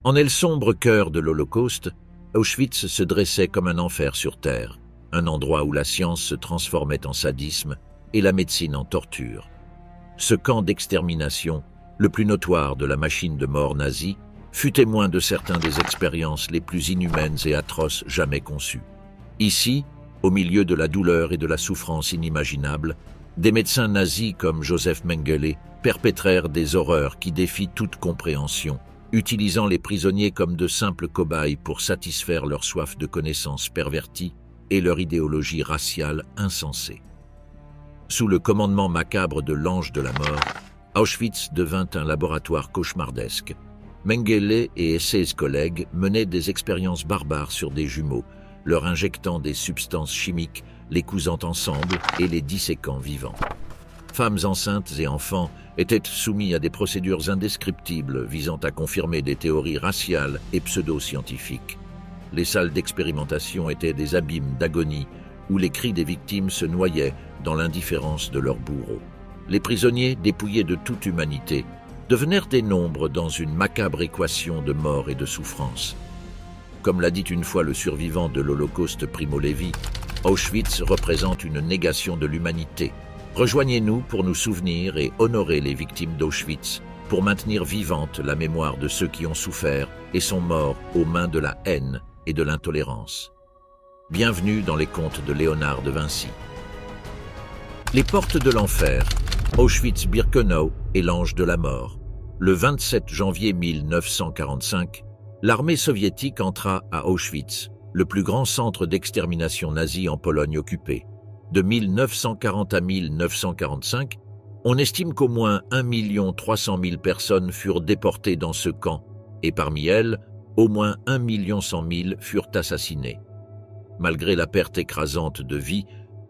En elle sombre cœur de l'Holocauste, Auschwitz se dressait comme un enfer sur terre, un endroit où la science se transformait en sadisme et la médecine en torture. Ce camp d'extermination, le plus notoire de la machine de mort nazie, fut témoin de certaines des expériences les plus inhumaines et atroces jamais conçues. Ici, au milieu de la douleur et de la souffrance inimaginables, des médecins nazis comme Joseph Mengele perpétrèrent des horreurs qui défient toute compréhension, utilisant les prisonniers comme de simples cobayes pour satisfaire leur soif de connaissances perverties et leur idéologie raciale insensée. Sous le commandement macabre de l'ange de la mort, Auschwitz devint un laboratoire cauchemardesque. Mengele et ses collègues menaient des expériences barbares sur des jumeaux, leur injectant des substances chimiques, les cousant ensemble et les disséquant vivants. Femmes enceintes et enfants étaient soumis à des procédures indescriptibles visant à confirmer des théories raciales et pseudo-scientifiques. Les salles d'expérimentation étaient des abîmes d'agonie où les cris des victimes se noyaient dans l'indifférence de leurs bourreaux. Les prisonniers, dépouillés de toute humanité, devenèrent des nombres dans une macabre équation de mort et de souffrance. Comme l'a dit une fois le survivant de l'Holocauste Primo Levi, Auschwitz représente une négation de l'humanité. Rejoignez-nous pour nous souvenir et honorer les victimes d'Auschwitz, pour maintenir vivante la mémoire de ceux qui ont souffert et sont morts aux mains de la haine et de l'intolérance. Bienvenue dans les contes de Léonard de Vinci. Les portes de l'enfer, Auschwitz-Birkenau et l'ange de la mort. Le 27 janvier 1945, l'armée soviétique entra à Auschwitz, le plus grand centre d'extermination nazie en Pologne occupée. De 1940 à 1945, on estime qu'au moins 1 300 000 personnes furent déportées dans ce camp, et parmi elles, au moins 1 100 000 furent assassinées. Malgré la perte écrasante de vies,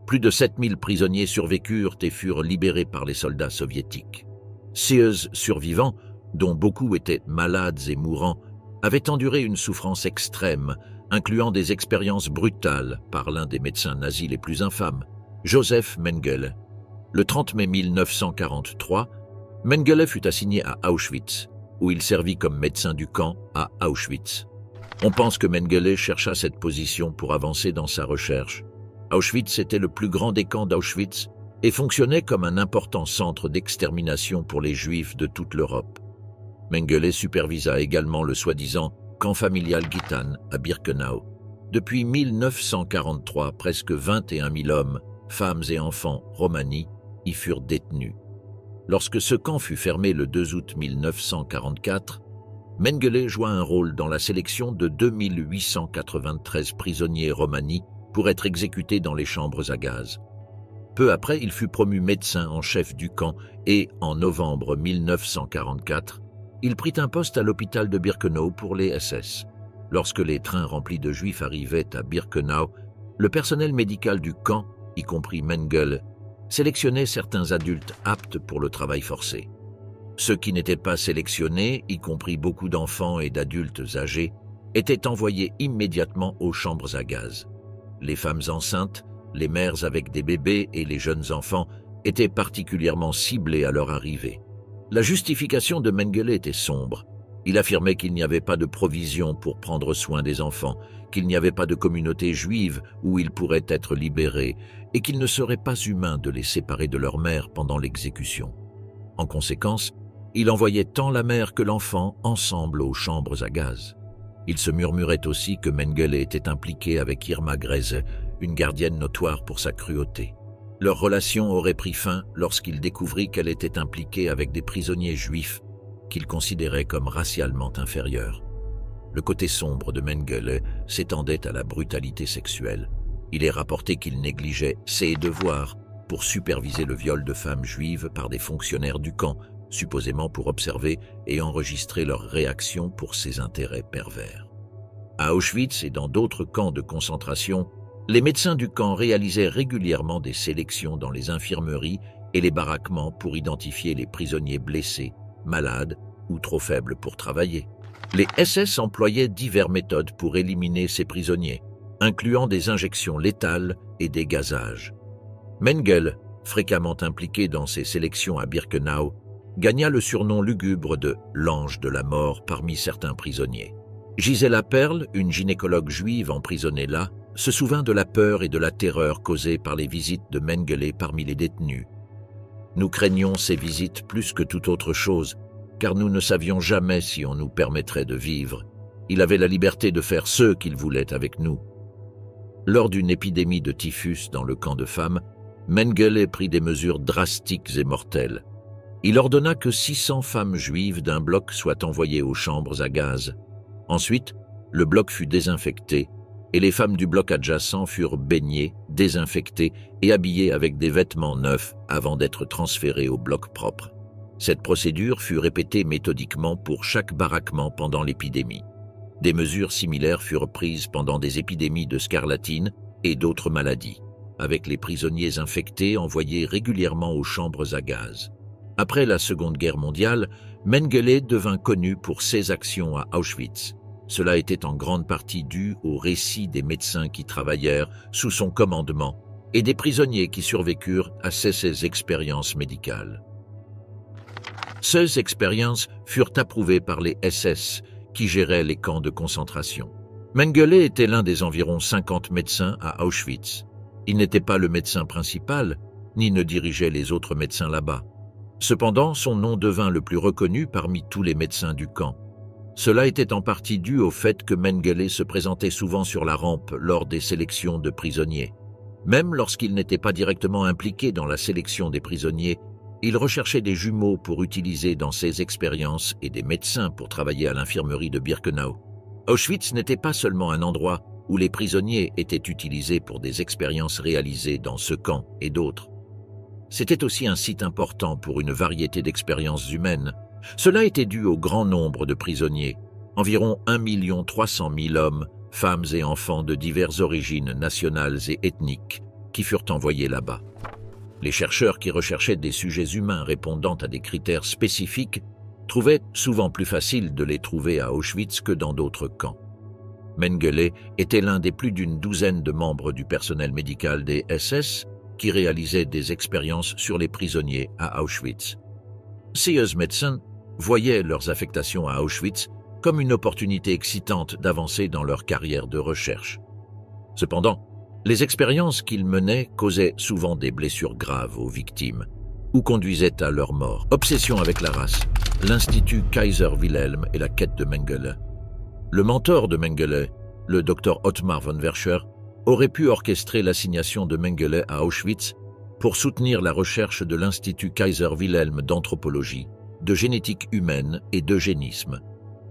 plus de 7 000 prisonniers survécurent et furent libérés par les soldats soviétiques. Ces survivants, dont beaucoup étaient malades et mourants, avaient enduré une souffrance extrême, incluant des expériences brutales par l'un des médecins nazis les plus infâmes, Joseph Mengele. Le 30 mai 1943, Mengele fut assigné à Auschwitz, où il servit comme médecin du camp à Auschwitz. On pense que Mengele chercha cette position pour avancer dans sa recherche. Auschwitz était le plus grand des camps d'Auschwitz et fonctionnait comme un important centre d'extermination pour les Juifs de toute l'Europe. Mengele supervisa également le soi-disant camp familial Gittan à Birkenau. Depuis 1943, presque 21 000 hommes, femmes et enfants romani y furent détenus. Lorsque ce camp fut fermé le 2 août 1944, Mengele joua un rôle dans la sélection de 2893 prisonniers romani pour être exécutés dans les chambres à gaz. Peu après, il fut promu médecin en chef du camp et, en novembre 1944, il prit un poste à l'hôpital de Birkenau pour les SS. Lorsque les trains remplis de Juifs arrivaient à Birkenau, le personnel médical du camp, y compris Mengele, sélectionnait certains adultes aptes pour le travail forcé. Ceux qui n'étaient pas sélectionnés, y compris beaucoup d'enfants et d'adultes âgés, étaient envoyés immédiatement aux chambres à gaz. Les femmes enceintes, les mères avec des bébés et les jeunes enfants étaient particulièrement ciblés à leur arrivée. La justification de Mengele était sombre. Il affirmait qu'il n'y avait pas de provision pour prendre soin des enfants, qu'il n'y avait pas de communauté juive où ils pourraient être libérés et qu'il ne serait pas humain de les séparer de leur mère pendant l'exécution. En conséquence, il envoyait tant la mère que l'enfant ensemble aux chambres à gaz. Il se murmurait aussi que Mengele était impliqué avec Irma Grese, une gardienne notoire pour sa cruauté. Leur relation aurait pris fin lorsqu'il découvrit qu'elle était impliquée avec des prisonniers juifs qu'il considérait comme racialement inférieurs. Le côté sombre de Mengele s'étendait à la brutalité sexuelle. Il est rapporté qu'il négligeait ses devoirs pour superviser le viol de femmes juives par des fonctionnaires du camp, supposément pour observer et enregistrer leurs réactions pour ses intérêts pervers. À Auschwitz et dans d'autres camps de concentration, les médecins du camp réalisaient régulièrement des sélections dans les infirmeries et les baraquements pour identifier les prisonniers blessés, malades ou trop faibles pour travailler. Les SS employaient diverses méthodes pour éliminer ces prisonniers, incluant des injections létales et des gazages. Mengele, fréquemment impliqué dans ces sélections à Birkenau, gagna le surnom lugubre de « l'ange de la mort » parmi certains prisonniers. Gisela Perl, une gynécologue juive emprisonnée là, se souvint de la peur et de la terreur causées par les visites de Mengele parmi les détenus. « Nous craignions ces visites plus que toute autre chose, car nous ne savions jamais si on nous permettrait de vivre. Il avait la liberté de faire ce qu'il voulait avec nous. » Lors d'une épidémie de typhus dans le camp de femmes, Mengele prit des mesures drastiques et mortelles. Il ordonna que 600 femmes juives d'un bloc soient envoyées aux chambres à gaz. Ensuite, le bloc fut désinfecté et les femmes du bloc adjacent furent baignées, désinfectées et habillées avec des vêtements neufs avant d'être transférées au bloc propre. Cette procédure fut répétée méthodiquement pour chaque baraquement pendant l'épidémie. Des mesures similaires furent prises pendant des épidémies de scarlatine et d'autres maladies, avec les prisonniers infectés envoyés régulièrement aux chambres à gaz. Après la Seconde Guerre mondiale, Mengele devint connu pour ses actions à Auschwitz. Cela était en grande partie dû aux récits des médecins qui travaillèrent sous son commandement et des prisonniers qui survécurent à ces expériences médicales. Ces expériences furent approuvées par les SS, qui géraient les camps de concentration. Mengele était l'un des environ 50 médecins à Auschwitz. Il n'était pas le médecin principal, ni ne dirigeait les autres médecins là-bas. Cependant, son nom devint le plus reconnu parmi tous les médecins du camp. Cela était en partie dû au fait que Mengele se présentait souvent sur la rampe lors des sélections de prisonniers. Même lorsqu'il n'était pas directement impliqué dans la sélection des prisonniers, il recherchait des jumeaux pour utiliser dans ses expériences et des médecins pour travailler à l'infirmerie de Birkenau. Auschwitz n'était pas seulement un endroit où les prisonniers étaient utilisés pour des expériences réalisées dans ce camp et d'autres. C'était aussi un site important pour une variété d'expériences humaines. Cela était dû au grand nombre de prisonniers, environ 1 300 000 hommes, femmes et enfants de diverses origines nationales et ethniques qui furent envoyés là-bas. Les chercheurs qui recherchaient des sujets humains répondant à des critères spécifiques trouvaient souvent plus facile de les trouver à Auschwitz que dans d'autres camps. Mengele était l'un des plus d'une douzaine de membres du personnel médical des SS qui réalisaient des expériences sur les prisonniers à Auschwitz. Ces médecins voyaient leurs affectations à Auschwitz comme une opportunité excitante d'avancer dans leur carrière de recherche. Cependant, les expériences qu'ils menaient causaient souvent des blessures graves aux victimes ou conduisaient à leur mort. Obsession avec la race, l'Institut Kaiser Wilhelm et la quête de Mengele. Le mentor de Mengele, le Dr Ottmar von Verscher, aurait pu orchestrer l'assignation de Mengele à Auschwitz pour soutenir la recherche de l'Institut Kaiser Wilhelm d'anthropologie, de génétique humaine et d'eugénisme.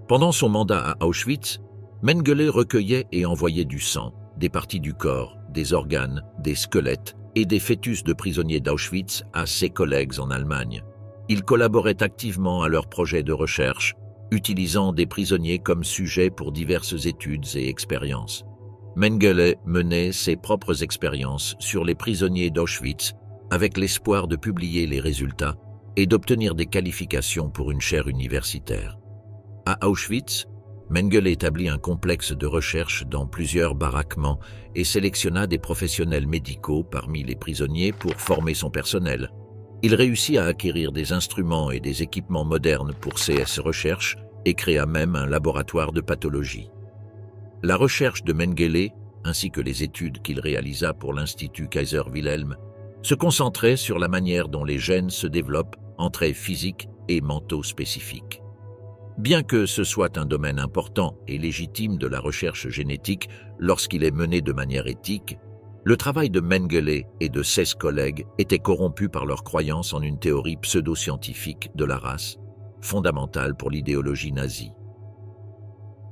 Pendant son mandat à Auschwitz, Mengele recueillait et envoyait du sang, des parties du corps, des organes, des squelettes et des fœtus de prisonniers d'Auschwitz à ses collègues en Allemagne. Il collaborait activement à leurs projets de recherche, utilisant des prisonniers comme sujets pour diverses études et expériences. Mengele menait ses propres expériences sur les prisonniers d'Auschwitz avec l'espoir de publier les résultats et d'obtenir des qualifications pour une chaire universitaire. À Auschwitz, Mengele établit un complexe de recherche dans plusieurs baraquements et sélectionna des professionnels médicaux parmi les prisonniers pour former son personnel. Il réussit à acquérir des instruments et des équipements modernes pour ces recherches et créa même un laboratoire de pathologie. La recherche de Mengele, ainsi que les études qu'il réalisa pour l'Institut Kaiser Wilhelm, se concentraient sur la manière dont les gènes se développent en traits physiques et mentaux spécifiques. Bien que ce soit un domaine important et légitime de la recherche génétique lorsqu'il est mené de manière éthique, le travail de Mengele et de ses collègues était corrompu par leur croyance en une théorie pseudo-scientifique de la race, fondamentale pour l'idéologie nazie.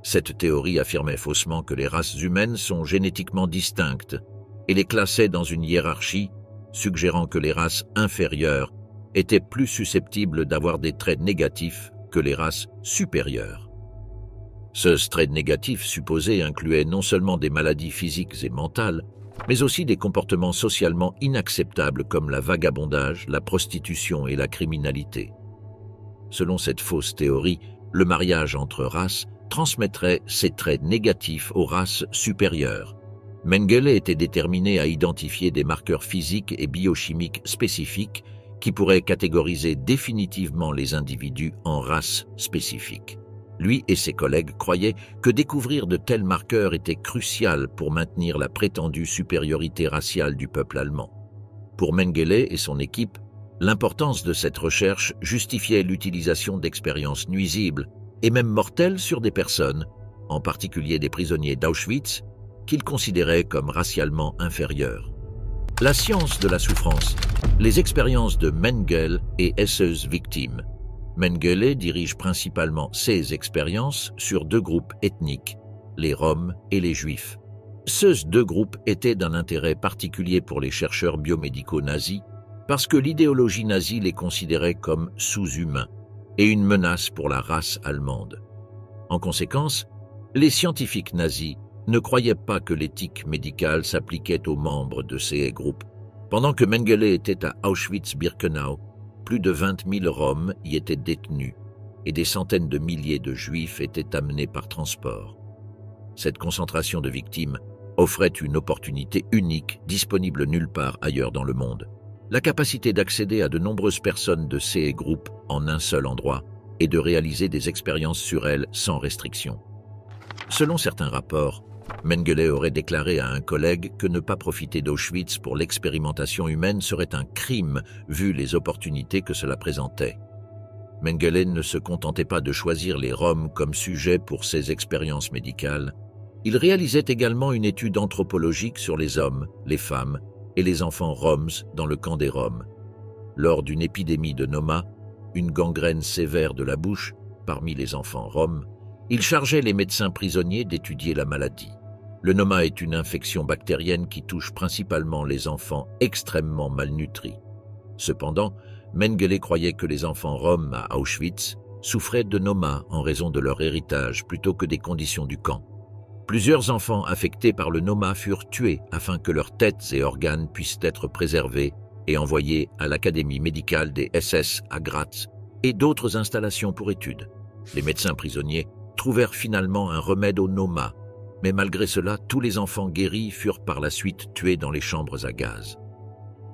Cette théorie affirmait faussement que les races humaines sont génétiquement distinctes et les classait dans une hiérarchie, suggérant que les races inférieures étaient plus susceptibles d'avoir des traits négatifs que les races supérieures. Ce trait négatif supposé incluait non seulement des maladies physiques et mentales, mais aussi des comportements socialement inacceptables comme le vagabondage, la prostitution et la criminalité. Selon cette fausse théorie, le mariage entre races transmettrait ces traits négatifs aux races supérieures. Mengele était déterminé à identifier des marqueurs physiques et biochimiques spécifiques qui pourrait catégoriser définitivement les individus en races spécifiques. Lui et ses collègues croyaient que découvrir de tels marqueurs était crucial pour maintenir la prétendue supériorité raciale du peuple allemand. Pour Mengele et son équipe, l'importance de cette recherche justifiait l'utilisation d'expériences nuisibles et même mortelles sur des personnes, en particulier des prisonniers d'Auschwitz, qu'ils considéraient comme racialement inférieurs. La science de la souffrance, les expériences de Mengele et ses victimes. Mengele dirige principalement ses expériences sur deux groupes ethniques, les Roms et les Juifs. Ces deux groupes étaient d'un intérêt particulier pour les chercheurs biomédicaux nazis parce que l'idéologie nazie les considérait comme sous-humains et une menace pour la race allemande. En conséquence, les scientifiques nazis ne croyaient pas que l'éthique médicale s'appliquait aux membres de ces groupes. Pendant que Mengele était à Auschwitz-Birkenau, plus de 20 000 Roms y étaient détenus et des centaines de milliers de Juifs étaient amenés par transport. Cette concentration de victimes offrait une opportunité unique disponible nulle part ailleurs dans le monde. La capacité d'accéder à de nombreuses personnes de ces groupes en un seul endroit et de réaliser des expériences sur elles sans restriction. Selon certains rapports, Mengele aurait déclaré à un collègue que ne pas profiter d'Auschwitz pour l'expérimentation humaine serait un crime vu les opportunités que cela présentait. Mengele ne se contentait pas de choisir les Roms comme sujet pour ses expériences médicales. Il réalisait également une étude anthropologique sur les hommes, les femmes et les enfants roms dans le camp des Roms. Lors d'une épidémie de Noma, une gangrène sévère de la bouche parmi les enfants roms, il chargeait les médecins prisonniers d'étudier la maladie. Le Noma est une infection bactérienne qui touche principalement les enfants extrêmement malnutris. Cependant, Mengele croyait que les enfants roms à Auschwitz souffraient de Noma en raison de leur héritage plutôt que des conditions du camp. Plusieurs enfants affectés par le Noma furent tués afin que leurs têtes et organes puissent être préservés et envoyés à l'Académie médicale des SS à Graz et d'autres installations pour études. Les médecins prisonniers trouvèrent finalement un remède au Noma, mais malgré cela, tous les enfants guéris furent par la suite tués dans les chambres à gaz.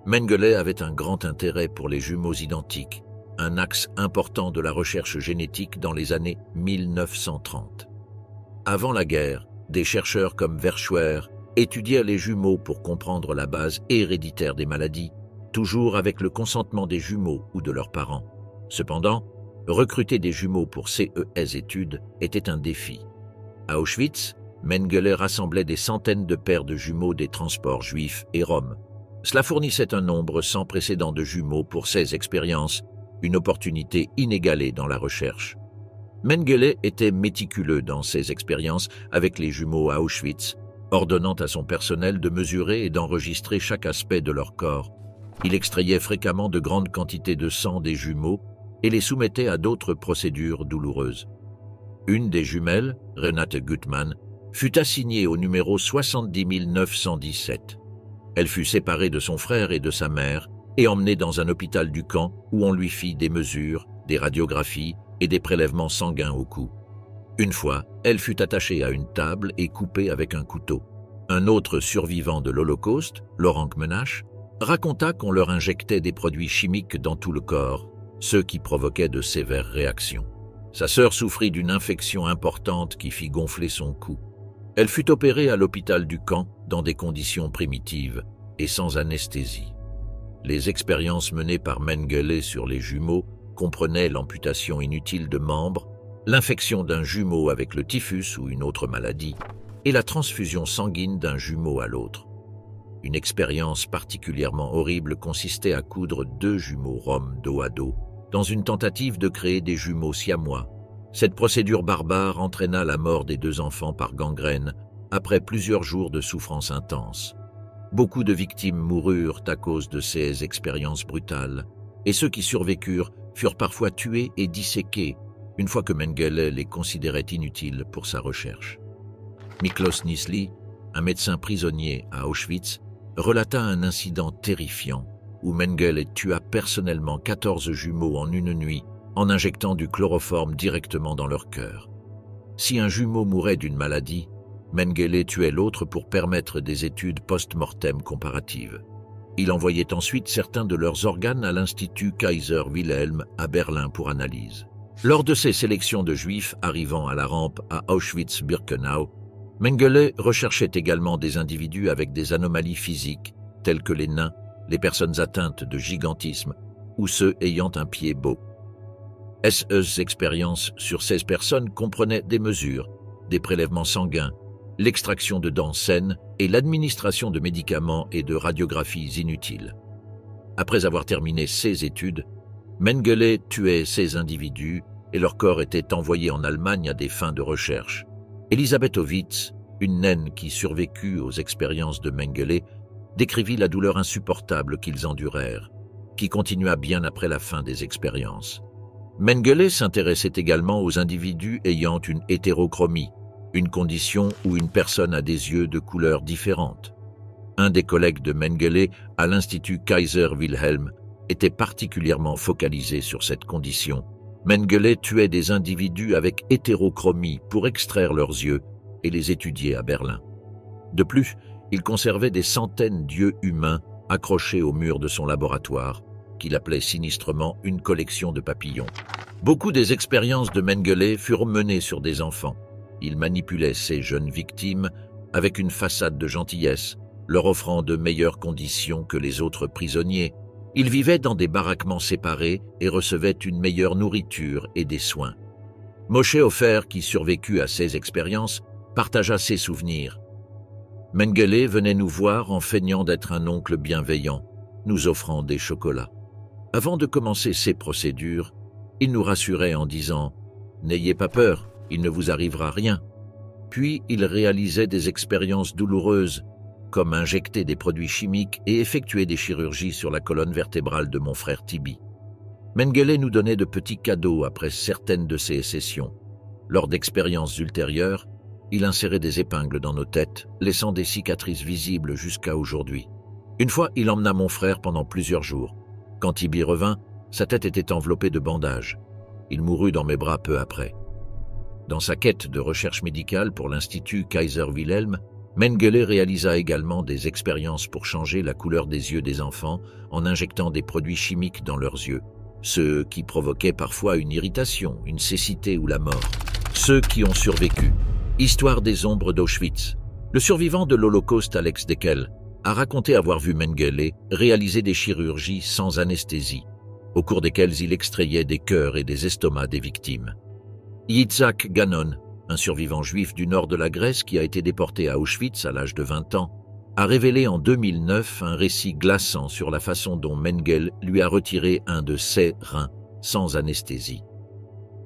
Mengele avait un grand intérêt pour les jumeaux identiques, un axe important de la recherche génétique dans les années 1930. Avant la guerre, des chercheurs comme Verschuer étudièrent les jumeaux pour comprendre la base héréditaire des maladies, toujours avec le consentement des jumeaux ou de leurs parents. Cependant, recruter des jumeaux pour ces études était un défi. À Auschwitz, Mengele rassemblait des centaines de paires de jumeaux des transports juifs et roms. Cela fournissait un nombre sans précédent de jumeaux pour ces expériences, une opportunité inégalée dans la recherche. Mengele était méticuleux dans ses expériences avec les jumeaux à Auschwitz, ordonnant à son personnel de mesurer et d'enregistrer chaque aspect de leur corps. Il extrayait fréquemment de grandes quantités de sang des jumeaux et les soumettait à d'autres procédures douloureuses. Une des jumelles, Renate Gutmann, fut assignée au numéro 70 917. Elle fut séparée de son frère et de sa mère et emmenée dans un hôpital du camp où on lui fit des mesures, des radiographies et des prélèvements sanguins au cou. Une fois, elle fut attachée à une table et coupée avec un couteau. Un autre survivant de l'Holocauste, Laurent Kmenach, raconta qu'on leur injectait des produits chimiques dans tout le corps, ce qui provoquait de sévères réactions. Sa sœur souffrit d'une infection importante qui fit gonfler son cou. Elle fut opérée à l'hôpital du camp dans des conditions primitives et sans anesthésie. Les expériences menées par Mengele sur les jumeaux comprenaient l'amputation inutile de membres, l'infection d'un jumeau avec le typhus ou une autre maladie, et la transfusion sanguine d'un jumeau à l'autre. Une expérience particulièrement horrible consistait à coudre 2 jumeaux roms dos à dos, dans une tentative de créer des jumeaux siamois. Cette procédure barbare entraîna la mort des 2 enfants par gangrène, après plusieurs jours de souffrance intense. Beaucoup de victimes moururent à cause de ces expériences brutales, et ceux qui survécurent furent parfois tués et disséqués, une fois que Mengele les considérait inutiles pour sa recherche. Miklos Nisli, un médecin prisonnier à Auschwitz, relata un incident terrifiant où Mengele tua personnellement 14 jumeaux en une nuit en injectant du chloroforme directement dans leur cœur. Si un jumeau mourait d'une maladie, Mengele tuait l'autre pour permettre des études post-mortem comparatives. Il envoyait ensuite certains de leurs organes à l'Institut Kaiser Wilhelm à Berlin pour analyse. Lors de ces sélections de Juifs arrivant à la rampe à Auschwitz-Birkenau, Mengele recherchait également des individus avec des anomalies physiques, telles que les nains, les personnes atteintes de gigantisme ou ceux ayant un pied beau. Ces expériences sur 16 personnes comprenaient des mesures, des prélèvements sanguins, l'extraction de dents saines et l'administration de médicaments et de radiographies inutiles. Après avoir terminé ces études, Mengele tuait ces individus et leurs corps étaient envoyés en Allemagne à des fins de recherche. Elisabeth Ovitz, une naine qui survécut aux expériences de Mengele, décrivit la douleur insupportable qu'ils endurèrent, qui continua bien après la fin des expériences. Mengele s'intéressait également aux individus ayant une hétérochromie, une condition où une personne a des yeux de couleurs différentes. Un des collègues de Mengele à l'Institut Kaiser Wilhelm était particulièrement focalisé sur cette condition. Mengele tuait des individus avec hétérochromie pour extraire leurs yeux et les étudier à Berlin. De plus, il conservait des centaines d'yeux humains accrochés au mur de son laboratoire, qu'il appelait sinistrement une collection de papillons. Beaucoup des expériences de Mengele furent menées sur des enfants. Il manipulait ces jeunes victimes avec une façade de gentillesse, leur offrant de meilleures conditions que les autres prisonniers. Il vivait dans des baraquements séparés et recevait une meilleure nourriture et des soins. Moshe Ofer, qui survécut à ces expériences, partagea ses souvenirs. Mengele venait nous voir en feignant d'être un oncle bienveillant, nous offrant des chocolats. Avant de commencer ces procédures, il nous rassurait en disant « N'ayez pas peur, il ne vous arrivera rien ». Puis il réalisait des expériences douloureuses, comme injecter des produits chimiques et effectuer des chirurgies sur la colonne vertébrale de mon frère Tibi. Mengele nous donnait de petits cadeaux après certaines de ces sessions. Lors d'expériences ultérieures, il insérait des épingles dans nos têtes, laissant des cicatrices visibles jusqu'à aujourd'hui. Une fois, il emmena mon frère pendant plusieurs jours. Quand Tibi revint, sa tête était enveloppée de bandages. Il mourut dans mes bras peu après. Dans sa quête de recherche médicale pour l'Institut Kaiser Wilhelm, Mengele réalisa également des expériences pour changer la couleur des yeux des enfants en injectant des produits chimiques dans leurs yeux, ceux qui provoquaient parfois une irritation, une cécité ou la mort. Ceux qui ont survécu. Histoire des ombres d'Auschwitz. Le survivant de l'Holocauste Alex Deckel a raconté avoir vu Mengele réaliser des chirurgies sans anesthésie, au cours desquelles il extrayait des cœurs et des estomacs des victimes. Yitzhak Ganon, un survivant juif du nord de la Grèce qui a été déporté à Auschwitz à l'âge de 20 ans, a révélé en 2009 un récit glaçant sur la façon dont Mengele lui a retiré un de ses reins, sans anesthésie.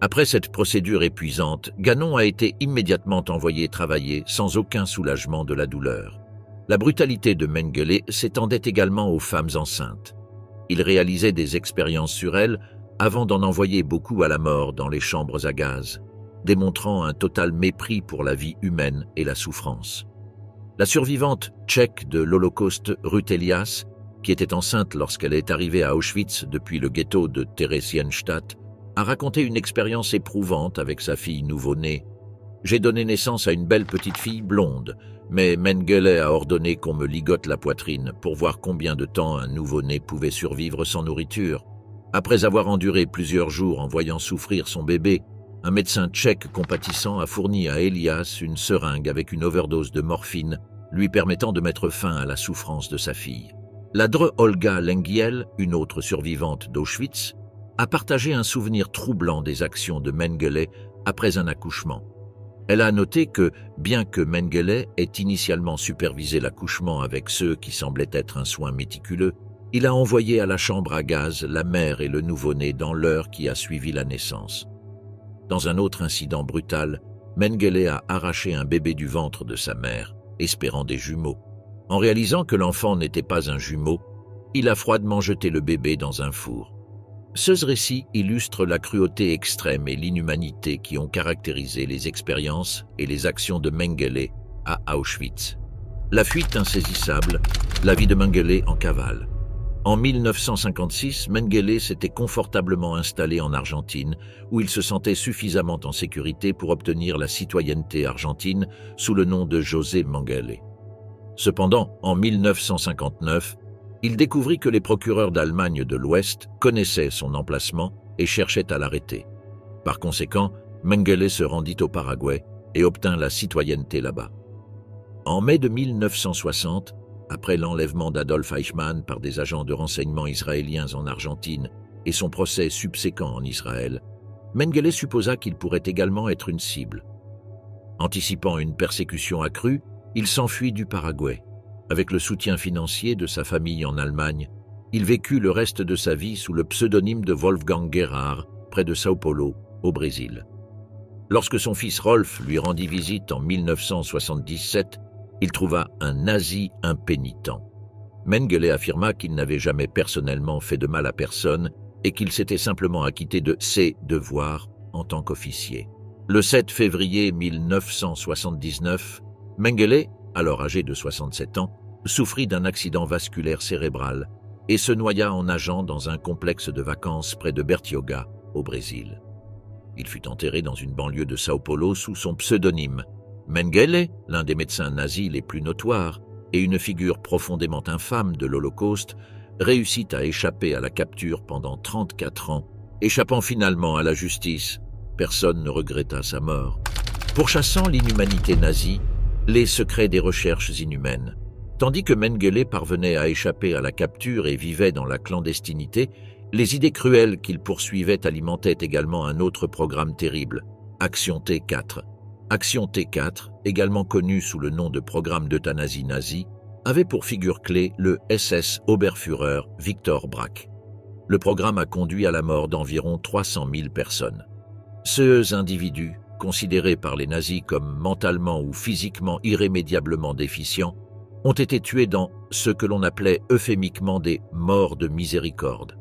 Après cette procédure épuisante, Ganon a été immédiatement envoyé travailler sans aucun soulagement de la douleur. La brutalité de Mengele s'étendait également aux femmes enceintes. Il réalisait des expériences sur elles avant d'en envoyer beaucoup à la mort dans les chambres à gaz, démontrant un total mépris pour la vie humaine et la souffrance. La survivante tchèque de l'Holocauste, Ruth Elias, qui était enceinte lorsqu'elle est arrivée à Auschwitz depuis le ghetto de Theresienstadt, a raconté une expérience éprouvante avec sa fille nouveau-née. « J'ai donné naissance à une belle petite fille blonde, mais Mengele a ordonné qu'on me ligote la poitrine pour voir combien de temps un nouveau-né pouvait survivre sans nourriture. Après avoir enduré plusieurs jours en voyant souffrir son bébé, un médecin tchèque compatissant a fourni à Elias une seringue avec une overdose de morphine, lui permettant de mettre fin à la souffrance de sa fille. La Dre Olga Lengiel, une autre survivante d'Auschwitz, a partagé un souvenir troublant des actions de Mengele après un accouchement. Elle a noté que, bien que Mengele ait initialement supervisé l'accouchement avec ceux qui semblaient être un soin méticuleux, il a envoyé à la chambre à gaz la mère et le nouveau-né dans l'heure qui a suivi la naissance. Dans un autre incident brutal, Mengele a arraché un bébé du ventre de sa mère, espérant des jumeaux. En réalisant que l'enfant n'était pas un jumeau, il a froidement jeté le bébé dans un four. Ce récit illustre la cruauté extrême et l'inhumanité qui ont caractérisé les expériences et les actions de Mengele à Auschwitz. La fuite insaisissable, la vie de Mengele en cavale. En 1956, Mengele s'était confortablement installé en Argentine, où il se sentait suffisamment en sécurité pour obtenir la citoyenneté argentine sous le nom de José Mengele. Cependant, en 1959, Il découvrit que les procureurs d'Allemagne de l'Ouest connaissaient son emplacement et cherchaient à l'arrêter. Par conséquent, Mengele se rendit au Paraguay et obtint la citoyenneté là-bas. En mai de 1960, après l'enlèvement d'Adolf Eichmann par des agents de renseignement israéliens en Argentine et son procès subséquent en Israël, Mengele supposa qu'il pourrait également être une cible. Anticipant une persécution accrue, il s'enfuit du Paraguay. Avec le soutien financier de sa famille en Allemagne, il vécut le reste de sa vie sous le pseudonyme de Wolfgang Gerhard, près de Sao Paulo, au Brésil. Lorsque son fils Rolf lui rendit visite en 1977, il trouva un nazi impénitent. Mengele affirma qu'il n'avait jamais personnellement fait de mal à personne et qu'il s'était simplement acquitté de ses devoirs en tant qu'officier. Le 7 février 1979, Mengele, alors âgé de 67 ans, souffrit d'un accident vasculaire cérébral et se noya en nageant dans un complexe de vacances près de Bertioga, au Brésil. Il fut enterré dans une banlieue de Sao Paulo sous son pseudonyme. Mengele, l'un des médecins nazis les plus notoires et une figure profondément infâme de l'Holocauste, réussit à échapper à la capture pendant 34 ans, échappant finalement à la justice. Personne ne regretta sa mort. Pourchassant l'inhumanité nazie, les secrets des recherches inhumaines. Tandis que Mengele parvenait à échapper à la capture et vivait dans la clandestinité, les idées cruelles qu'il poursuivait alimentaient également un autre programme terrible, Action T4. Action T4, également connu sous le nom de programme d'euthanasie nazi, avait pour figure clé le SS Oberführer Viktor Brack. Le programme a conduit à la mort d'environ 300 000 personnes. Ces individus, considérés par les nazis comme mentalement ou physiquement irrémédiablement déficients, ont été tués dans ce que l'on appelait euphémiquement des « morts de miséricorde ».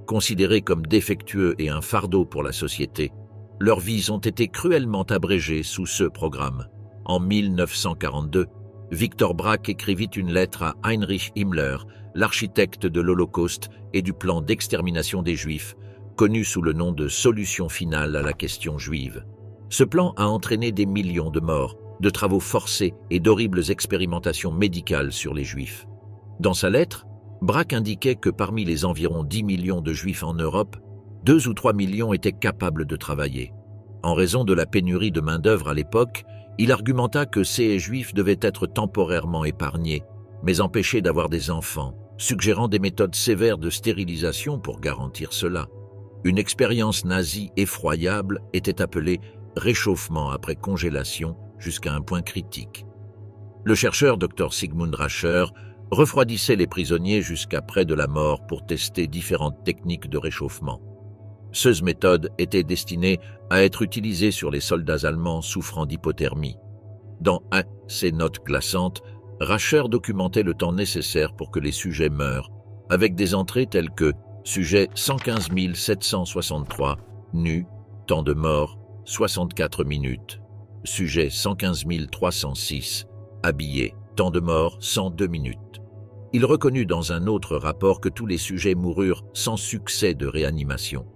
Considérés comme défectueux et un fardeau pour la société, leurs vies ont été cruellement abrégées sous ce programme. En 1942, Viktor Brack écrivit une lettre à Heinrich Himmler, l'architecte de l'Holocauste et du plan d'extermination des Juifs, connu sous le nom de solution finale à la question juive. Ce plan a entraîné des millions de morts, de travaux forcés et d'horribles expérimentations médicales sur les Juifs. Dans sa lettre, Brack indiquait que parmi les environ 10 millions de Juifs en Europe, 2 ou 3 millions étaient capables de travailler. En raison de la pénurie de main-d'œuvre à l'époque, il argumenta que ces Juifs devaient être temporairement épargnés, mais empêchés d'avoir des enfants, suggérant des méthodes sévères de stérilisation pour garantir cela. Une expérience nazie effroyable était appelée réchauffement après congélation jusqu'à un point critique. Le chercheur Dr Sigmund Rascher refroidissait les prisonniers jusqu'à près de la mort pour tester différentes techniques de réchauffement. Ces méthodes étaient destinées à être utilisées sur les soldats allemands souffrant d'hypothermie. Dans ses notes glaçantes, Rascher documentait le temps nécessaire pour que les sujets meurent, avec des entrées telles que sujet 115 763, nu, temps de mort 64 minutes, sujet 115 306, habillé, temps de mort 102 minutes. Il reconnut dans un autre rapport que tous les sujets moururent sans succès de réanimation.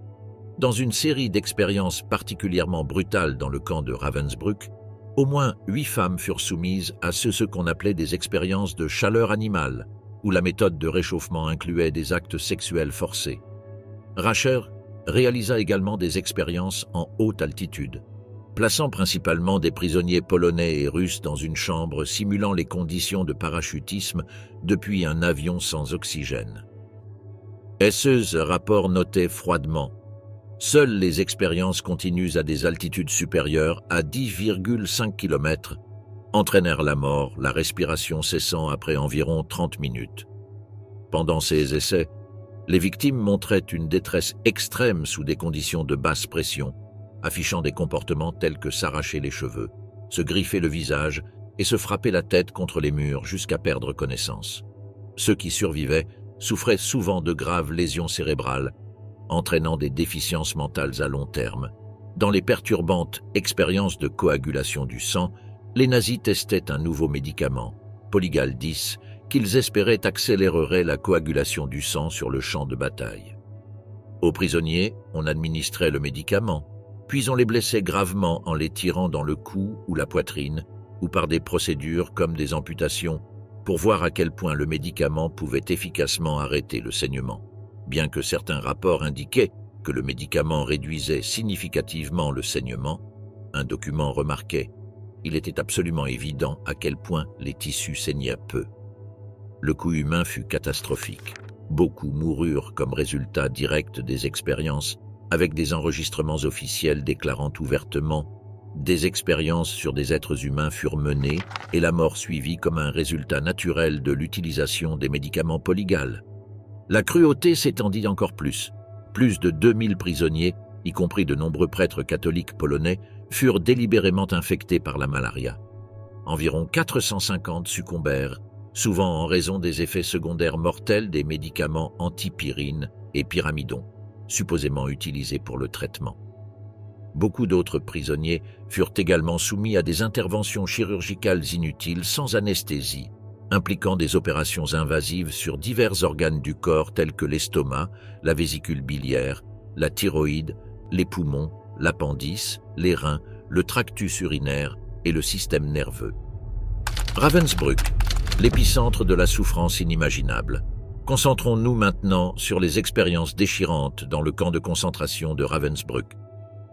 Dans une série d'expériences particulièrement brutales dans le camp de Ravensbrück, au moins 8 femmes furent soumises à ce qu'on appelait des expériences de chaleur animale, où la méthode de réchauffement incluait des actes sexuels forcés. Rascher réalisa également des expériences en haute altitude, plaçant principalement des prisonniers polonais et russes dans une chambre simulant les conditions de parachutisme depuis un avion sans oxygène. Ce rapport notait froidement: seules les expériences continues à des altitudes supérieures à 10,5 km entraînèrent la mort, la respiration cessant après environ 30 minutes. Pendant ces essais, les victimes montraient une détresse extrême sous des conditions de basse pression, affichant des comportements tels que s'arracher les cheveux, se griffer le visage et se frapper la tête contre les murs jusqu'à perdre connaissance. Ceux qui survivaient souffraient souvent de graves lésions cérébrales, entraînant des déficiences mentales à long terme. Dans les perturbantes expériences de coagulation du sang, les nazis testaient un nouveau médicament, Polygal 10, qu'ils espéraient accélérerait la coagulation du sang sur le champ de bataille. Aux prisonniers, on administrait le médicament, puis on les blessait gravement en les tirant dans le cou ou la poitrine, ou par des procédures comme des amputations, pour voir à quel point le médicament pouvait efficacement arrêter le saignement. Bien que certains rapports indiquaient que le médicament réduisait significativement le saignement, un document remarquait « Il était absolument évident à quel point les tissus saignaient peu ». Le coût humain fut catastrophique. Beaucoup moururent comme résultat direct des expériences, avec des enregistrements officiels déclarant ouvertement « Des expériences sur des êtres humains furent menées et la mort suivit comme un résultat naturel de l'utilisation des médicaments polygales ». La cruauté s'étendit encore plus. Plus de 2000 prisonniers, y compris de nombreux prêtres catholiques polonais, furent délibérément infectés par la malaria. Environ 450 succombèrent, souvent en raison des effets secondaires mortels des médicaments antipyrine et pyramidon, supposément utilisés pour le traitement. Beaucoup d'autres prisonniers furent également soumis à des interventions chirurgicales inutiles sans anesthésie, impliquant des opérations invasives sur divers organes du corps tels que l'estomac, la vésicule biliaire, la thyroïde, les poumons, l'appendice, les reins, le tractus urinaire et le système nerveux. Ravensbrück, l'épicentre de la souffrance inimaginable. Concentrons-nous maintenant sur les expériences déchirantes dans le camp de concentration de Ravensbrück.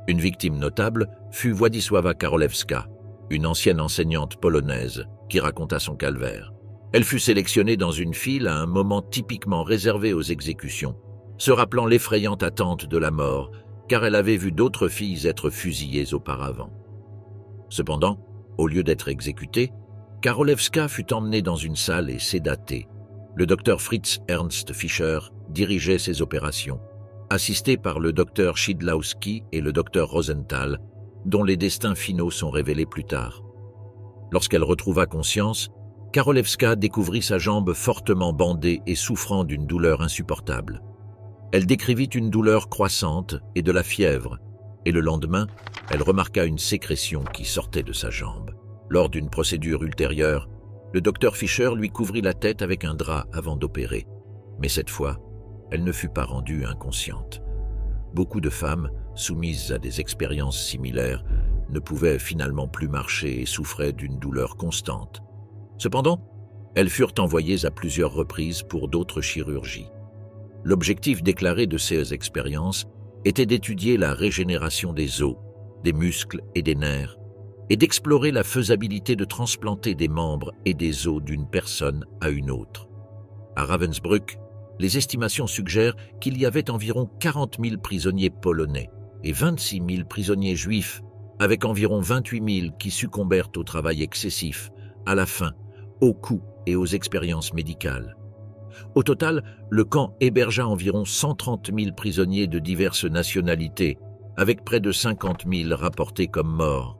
Une victime notable fut Władysława Karolewska, une ancienne enseignante polonaise qui raconta son calvaire. Elle fut sélectionnée dans une file à un moment typiquement réservé aux exécutions, se rappelant l'effrayante attente de la mort, car elle avait vu d'autres filles être fusillées auparavant. Cependant, au lieu d'être exécutée, Karolewska fut emmenée dans une salle et sédatée. Le docteur Fritz Ernst Fischer dirigeait ses opérations, assisté par le docteur Szydlowski et le docteur Rosenthal, dont les destins finaux sont révélés plus tard. Lorsqu'elle retrouva conscience, Karolewska découvrit sa jambe fortement bandée et souffrant d'une douleur insupportable. Elle décrivit une douleur croissante et de la fièvre, et le lendemain, elle remarqua une sécrétion qui sortait de sa jambe. Lors d'une procédure ultérieure, le docteur Fischer lui couvrit la tête avec un drap avant d'opérer. Mais cette fois, elle ne fut pas rendue inconsciente. Beaucoup de femmes, soumises à des expériences similaires, ne pouvaient finalement plus marcher et souffraient d'une douleur constante. Cependant, elles furent envoyées à plusieurs reprises pour d'autres chirurgies. L'objectif déclaré de ces expériences était d'étudier la régénération des os, des muscles et des nerfs, et d'explorer la faisabilité de transplanter des membres et des os d'une personne à une autre. À Ravensbrück, les estimations suggèrent qu'il y avait environ 40 000 prisonniers polonais et 26 000 prisonniers juifs, avec environ 28 000 qui succombèrent au travail excessif, à la faim, aux coups et aux expériences médicales. Au total, le camp hébergea environ 130 000 prisonniers de diverses nationalités, avec près de 50 000 rapportés comme morts.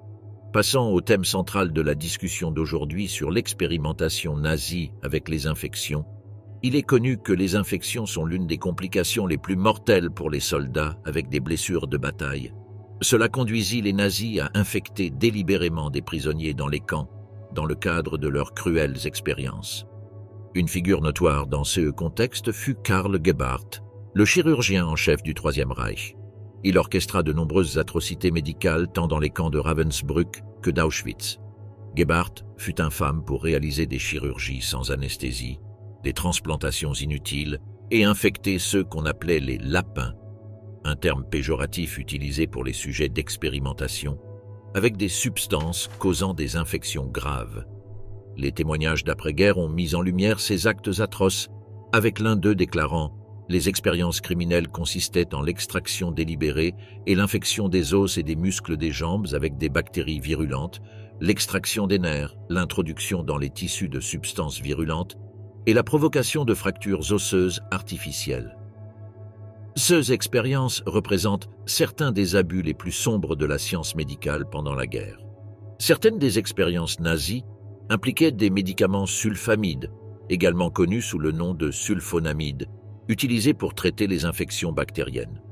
Passant au thème central de la discussion d'aujourd'hui sur l'expérimentation nazie avec les infections, il est connu que les infections sont l'une des complications les plus mortelles pour les soldats avec des blessures de bataille. Cela conduisit les nazis à infecter délibérément des prisonniers dans les camps, dans le cadre de leurs cruelles expériences. Une figure notoire dans ce contexte fut Karl Gebhardt, le chirurgien en chef du Troisième Reich. Il orchestra de nombreuses atrocités médicales tant dans les camps de Ravensbrück que d'Auschwitz. Gebhardt fut infâme pour réaliser des chirurgies sans anesthésie, des transplantations inutiles et infecter ceux qu'on appelait les lapins, un terme péjoratif utilisé pour les sujets d'expérimentation, avec des substances causant des infections graves. Les témoignages d'après-guerre ont mis en lumière ces actes atroces, avec l'un d'eux déclarant « Les expériences criminelles consistaient en l'extraction délibérée et l'infection des os et des muscles des jambes avec des bactéries virulentes, l'extraction des nerfs, l'introduction dans les tissus de substances virulentes et la provocation de fractures osseuses artificielles. » Ces expériences représentent certains des abus les plus sombres de la science médicale pendant la guerre. Certaines des expériences nazies impliquaient des médicaments sulfamides, également connus sous le nom de sulfonamides, utilisés pour traiter les infections bactériennes.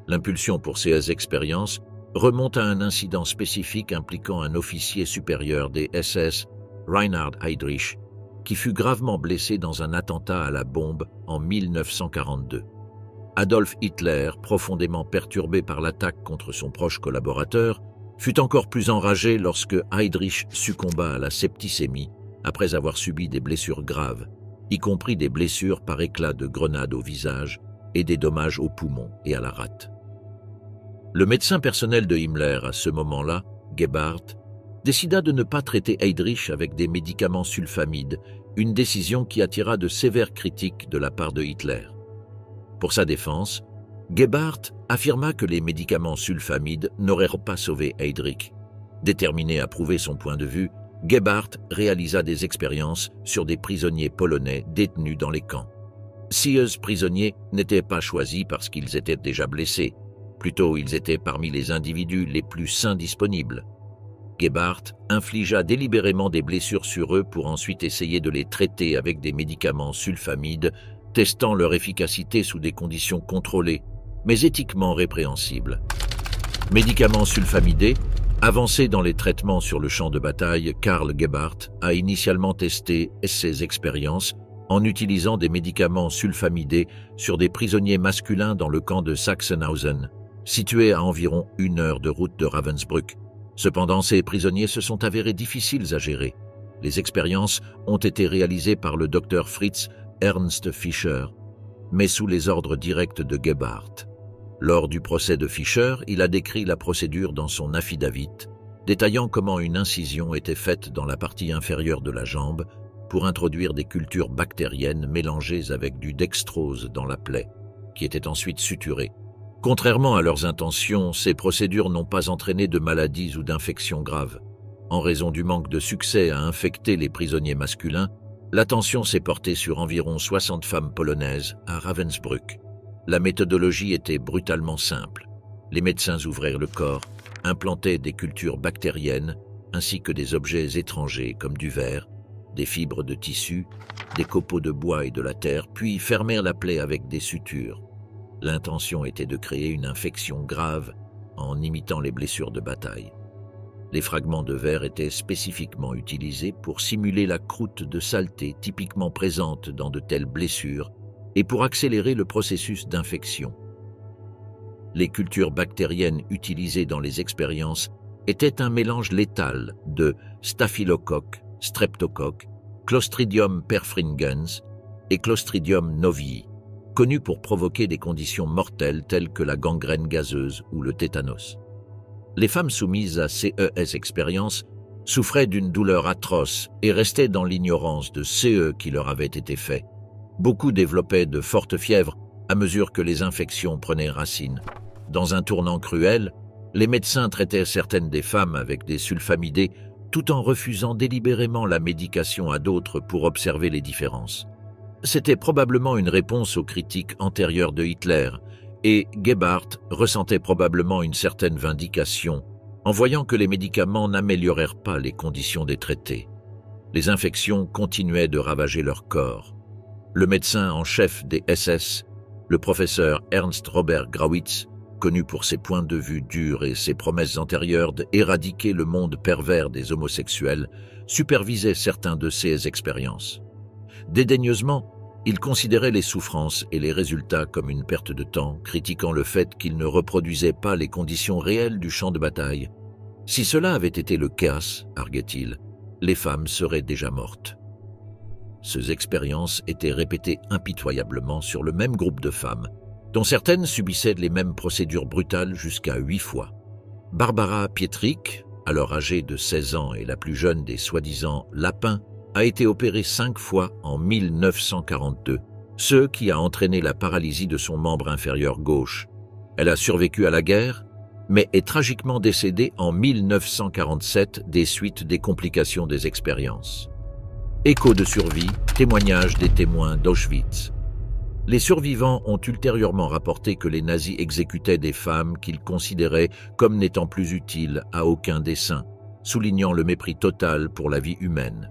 L'impulsion pour ces expériences remonte à un incident spécifique impliquant un officier supérieur des SS, Reinhard Heydrich, qui fut gravement blessé dans un attentat à la bombe en 1942. Adolf Hitler, profondément perturbé par l'attaque contre son proche collaborateur, fut encore plus enragé lorsque Heydrich succomba à la septicémie après avoir subi des blessures graves, y compris des blessures par éclat de grenade au visage et des dommages aux poumons et à la rate. Le médecin personnel de Himmler à ce moment-là, Gebhardt, décida de ne pas traiter Heydrich avec des médicaments sulfamides, une décision qui attira de sévères critiques de la part de Hitler. Pour sa défense, Gebhardt affirma que les médicaments sulfamides n'auraient pas sauvé Heydrich. Déterminé à prouver son point de vue, Gebhardt réalisa des expériences sur des prisonniers polonais détenus dans les camps. Ces prisonniers n'étaient pas choisis parce qu'ils étaient déjà blessés, plutôt ils étaient parmi les individus les plus sains disponibles. Gebhardt infligea délibérément des blessures sur eux pour ensuite essayer de les traiter avec des médicaments sulfamides, testant leur efficacité sous des conditions contrôlées, mais éthiquement répréhensibles. Médicaments sulfamidés, avancés dans les traitements sur le champ de bataille, Karl Gebhardt a initialement testé ses expériences en utilisant des médicaments sulfamidés sur des prisonniers masculins dans le camp de Sachsenhausen, situé à environ 1 heure de route de Ravensbrück. Cependant, ces prisonniers se sont avérés difficiles à gérer. Les expériences ont été réalisées par le docteur Fritz Ernst Fischer, mais sous les ordres directs de Gebhardt. Lors du procès de Fischer, il a décrit la procédure dans son affidavit, détaillant comment une incision était faite dans la partie inférieure de la jambe pour introduire des cultures bactériennes mélangées avec du dextrose dans la plaie, qui était ensuite suturée. Contrairement à leurs intentions, ces procédures n'ont pas entraîné de maladies ou d'infections graves. En raison du manque de succès à infecter les prisonniers masculins, l'attention s'est portée sur environ 60 femmes polonaises à Ravensbrück. La méthodologie était brutalement simple. Les médecins ouvraient le corps, implantaient des cultures bactériennes, ainsi que des objets étrangers comme du verre, des fibres de tissu, des copeaux de bois et de la terre, puis fermèrent la plaie avec des sutures. L'intention était de créer une infection grave en imitant les blessures de bataille. Les fragments de verre étaient spécifiquement utilisés pour simuler la croûte de saleté typiquement présente dans de telles blessures et pour accélérer le processus d'infection. Les cultures bactériennes utilisées dans les expériences étaient un mélange létal de Staphylocoque, Streptocoque, Clostridium perfringens et Clostridium novii, connus pour provoquer des conditions mortelles telles que la gangrène gazeuse ou le tétanos. Les femmes soumises à ces expériences souffraient d'une douleur atroce et restaient dans l'ignorance de ce qui leur avait été fait. Beaucoup développaient de fortes fièvres à mesure que les infections prenaient racine. Dans un tournant cruel, les médecins traitaient certaines des femmes avec des sulfamidés tout en refusant délibérément la médication à d'autres pour observer les différences. C'était probablement une réponse aux critiques antérieures de Hitler, et Gebhardt ressentait probablement une certaine vindication en voyant que les médicaments n'améliorèrent pas les conditions des traités. Les infections continuaient de ravager leur corps. Le médecin en chef des SS, le professeur Ernst Robert Grawitz, connu pour ses points de vue durs et ses promesses antérieures d'éradiquer le monde pervers des homosexuels, supervisait certains de ces expériences. Dédaigneusement, il considérait les souffrances et les résultats comme une perte de temps, critiquant le fait qu'ils ne reproduisaient pas les conditions réelles du champ de bataille. Si cela avait été le cas, arguait-il, les femmes seraient déjà mortes. Ces expériences étaient répétées impitoyablement sur le même groupe de femmes, dont certaines subissaient les mêmes procédures brutales jusqu'à 8 fois. Barbara Pietrich, alors âgée de 16 ans et la plus jeune des soi-disant lapins, a été opérée 5 fois en 1942, ce qui a entraîné la paralysie de son membre inférieur gauche. Elle a survécu à la guerre, mais est tragiquement décédée en 1947 des suites des complications des expériences. Écho de survie, témoignages des témoins d'Auschwitz. Les survivants ont ultérieurement rapporté que les nazis exécutaient des femmes qu'ils considéraient comme n'étant plus utiles à aucun dessein, soulignant le mépris total pour la vie humaine.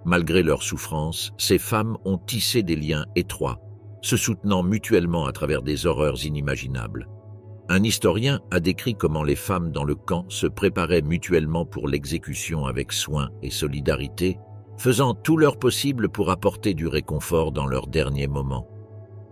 Malgré leurs souffrances, ces femmes ont tissé des liens étroits, se soutenant mutuellement à travers des horreurs inimaginables. Un historien a décrit comment les femmes dans le camp se préparaient mutuellement pour l'exécution avec soin et solidarité, faisant tout leur possible pour apporter du réconfort dans leurs derniers moments.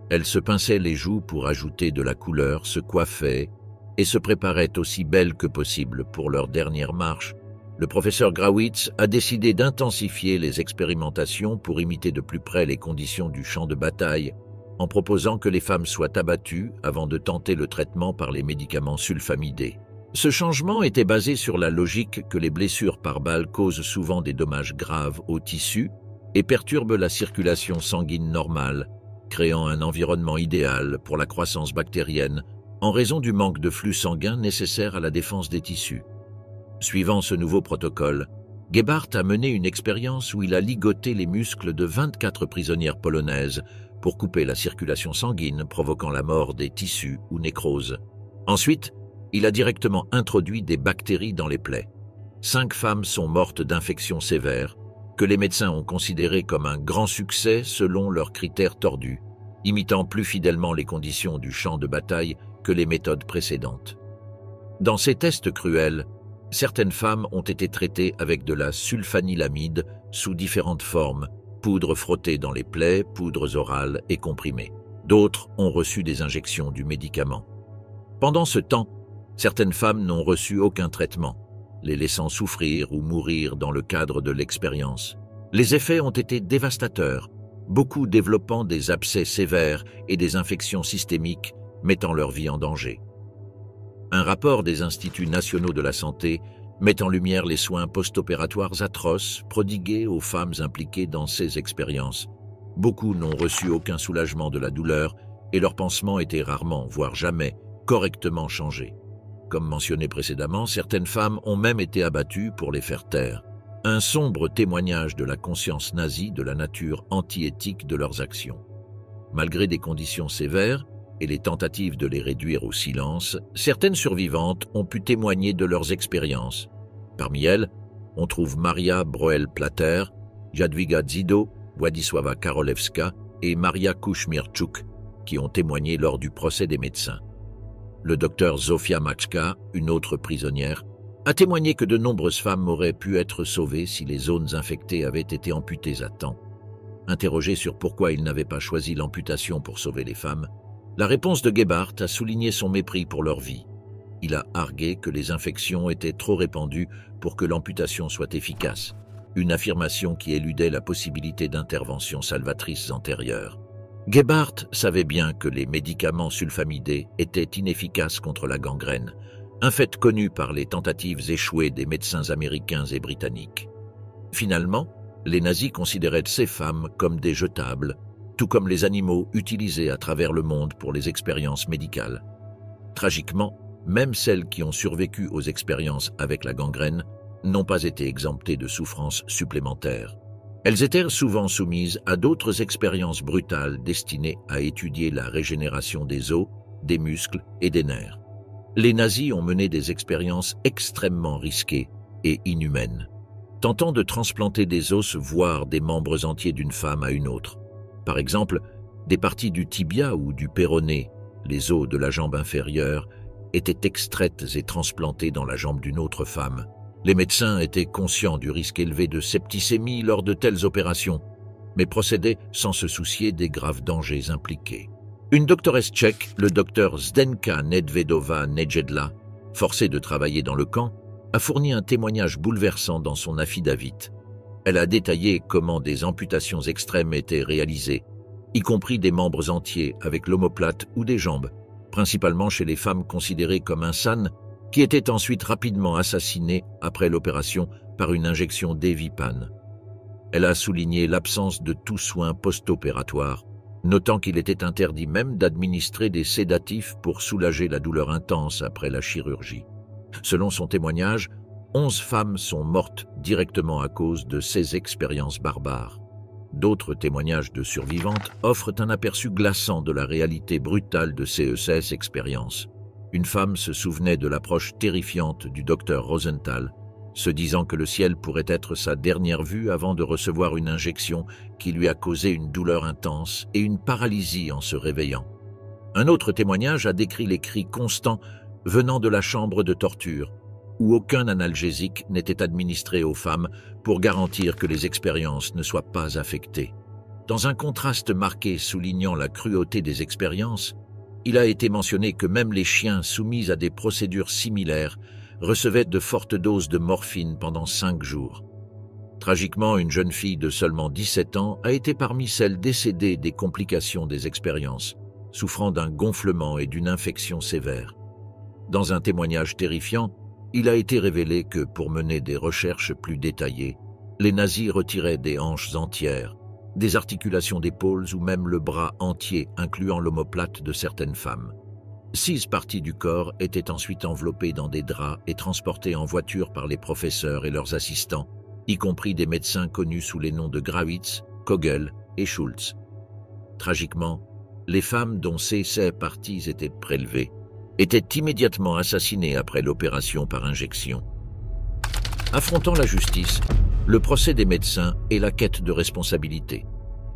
Elles se pinçaient les joues pour ajouter de la couleur, se coiffaient et se préparaient aussi belles que possible pour leur dernière marche, Le professeur Grawitz a décidé d'intensifier les expérimentations pour imiter de plus près les conditions du champ de bataille, en proposant que les femmes soient abattues avant de tenter le traitement par les médicaments sulfamidés. Ce changement était basé sur la logique que les blessures par balle causent souvent des dommages graves aux tissus et perturbent la circulation sanguine normale, créant un environnement idéal pour la croissance bactérienne en raison du manque de flux sanguin nécessaire à la défense des tissus. Suivant ce nouveau protocole, Gebhardt a mené une expérience où il a ligoté les muscles de 24 prisonnières polonaises pour couper la circulation sanguine, provoquant la mort des tissus ou nécrose. Ensuite, il a directement introduit des bactéries dans les plaies. 5 femmes sont mortes d'infections sévères, que les médecins ont considérées comme un grand succès selon leurs critères tordus, imitant plus fidèlement les conditions du champ de bataille que les méthodes précédentes. Dans ces tests cruels, certaines femmes ont été traitées avec de la sulfanilamide sous différentes formes, poudre frottée dans les plaies, poudres orales et comprimées. D'autres ont reçu des injections du médicament. Pendant ce temps, certaines femmes n'ont reçu aucun traitement, les laissant souffrir ou mourir dans le cadre de l'expérience. Les effets ont été dévastateurs, beaucoup développant des abcès sévères et des infections systémiques mettant leur vie en danger. Un rapport des Instituts nationaux de la santé met en lumière les soins post-opératoires atroces prodigués aux femmes impliquées dans ces expériences. Beaucoup n'ont reçu aucun soulagement de la douleur et leurs pansements étaient rarement, voire jamais, correctement changés. Comme mentionné précédemment, certaines femmes ont même été abattues pour les faire taire. Un sombre témoignage de la conscience nazie de la nature anti-éthique de leurs actions. Malgré des conditions sévères et les tentatives de les réduire au silence, certaines survivantes ont pu témoigner de leurs expériences. Parmi elles, on trouve Maria Broel-Plater, Jadwiga Dzido, Władysława Karolewska et Maria Kuszmierczuk, qui ont témoigné lors du procès des médecins. Le docteur Zofia Maczka, une autre prisonnière, a témoigné que de nombreuses femmes auraient pu être sauvées si les zones infectées avaient été amputées à temps. Interrogé sur pourquoi il n'avait pas choisi l'amputation pour sauver les femmes, la réponse de Gebhardt a souligné son mépris pour leur vie. Il a argué que les infections étaient trop répandues pour que l'amputation soit efficace, une affirmation qui éludait la possibilité d'interventions salvatrices antérieures. Gebhardt savait bien que les médicaments sulfamidés étaient inefficaces contre la gangrène, un fait connu par les tentatives échouées des médecins américains et britanniques. Finalement, les nazis considéraient ces femmes comme des jetables, tout comme les animaux utilisés à travers le monde pour les expériences médicales. Tragiquement, même celles qui ont survécu aux expériences avec la gangrène n'ont pas été exemptées de souffrances supplémentaires. Elles étaient souvent soumises à d'autres expériences brutales destinées à étudier la régénération des os, des muscles et des nerfs. Les nazis ont mené des expériences extrêmement risquées et inhumaines, tentant de transplanter des os voire des membres entiers d'une femme à une autre. Par exemple, des parties du tibia ou du péroné, les os de la jambe inférieure, étaient extraites et transplantées dans la jambe d'une autre femme. Les médecins étaient conscients du risque élevé de septicémie lors de telles opérations, mais procédaient sans se soucier des graves dangers impliqués. Une doctoresse tchèque, le docteur Zdenka Nedvedova-Nejedla, forcée de travailler dans le camp, a fourni un témoignage bouleversant dans son affidavit. Elle a détaillé comment des amputations extrêmes étaient réalisées, y compris des membres entiers avec l'omoplate ou des jambes, principalement chez les femmes considérées comme insanes, qui étaient ensuite rapidement assassinées après l'opération par une injection d'Evipan. Elle a souligné l'absence de tout soin post-opératoire, notant qu'il était interdit même d'administrer des sédatifs pour soulager la douleur intense après la chirurgie. Selon son témoignage, 11 femmes sont mortes directement à cause de ces expériences barbares. D'autres témoignages de survivantes offrent un aperçu glaçant de la réalité brutale de ces expériences. Une femme se souvenait de l'approche terrifiante du docteur Rosenthal, se disant que le ciel pourrait être sa dernière vue avant de recevoir une injection qui lui a causé une douleur intense et une paralysie en se réveillant. Un autre témoignage a décrit les cris constants venant de la chambre de torture, où aucun analgésique n'était administré aux femmes pour garantir que les expériences ne soient pas affectées. Dans un contraste marqué soulignant la cruauté des expériences, il a été mentionné que même les chiens soumis à des procédures similaires recevait de fortes doses de morphine pendant 5 jours. Tragiquement, une jeune fille de seulement 17 ans a été parmi celles décédées des complications des expériences, souffrant d'un gonflement et d'une infection sévère. Dans un témoignage terrifiant, il a été révélé que, pour mener des recherches plus détaillées, les nazis retiraient des hanches entières, des articulations d'épaules ou même le bras entier, incluant l'omoplate de certaines femmes. 6 parties du corps étaient ensuite enveloppées dans des draps et transportées en voiture par les professeurs et leurs assistants, y compris des médecins connus sous les noms de Grawitz, Kogel et Schultz. Tragiquement, les femmes dont ces parties étaient prélevées étaient immédiatement assassinées après l'opération par injection. Affrontant la justice, le procès des médecins et la quête de responsabilité.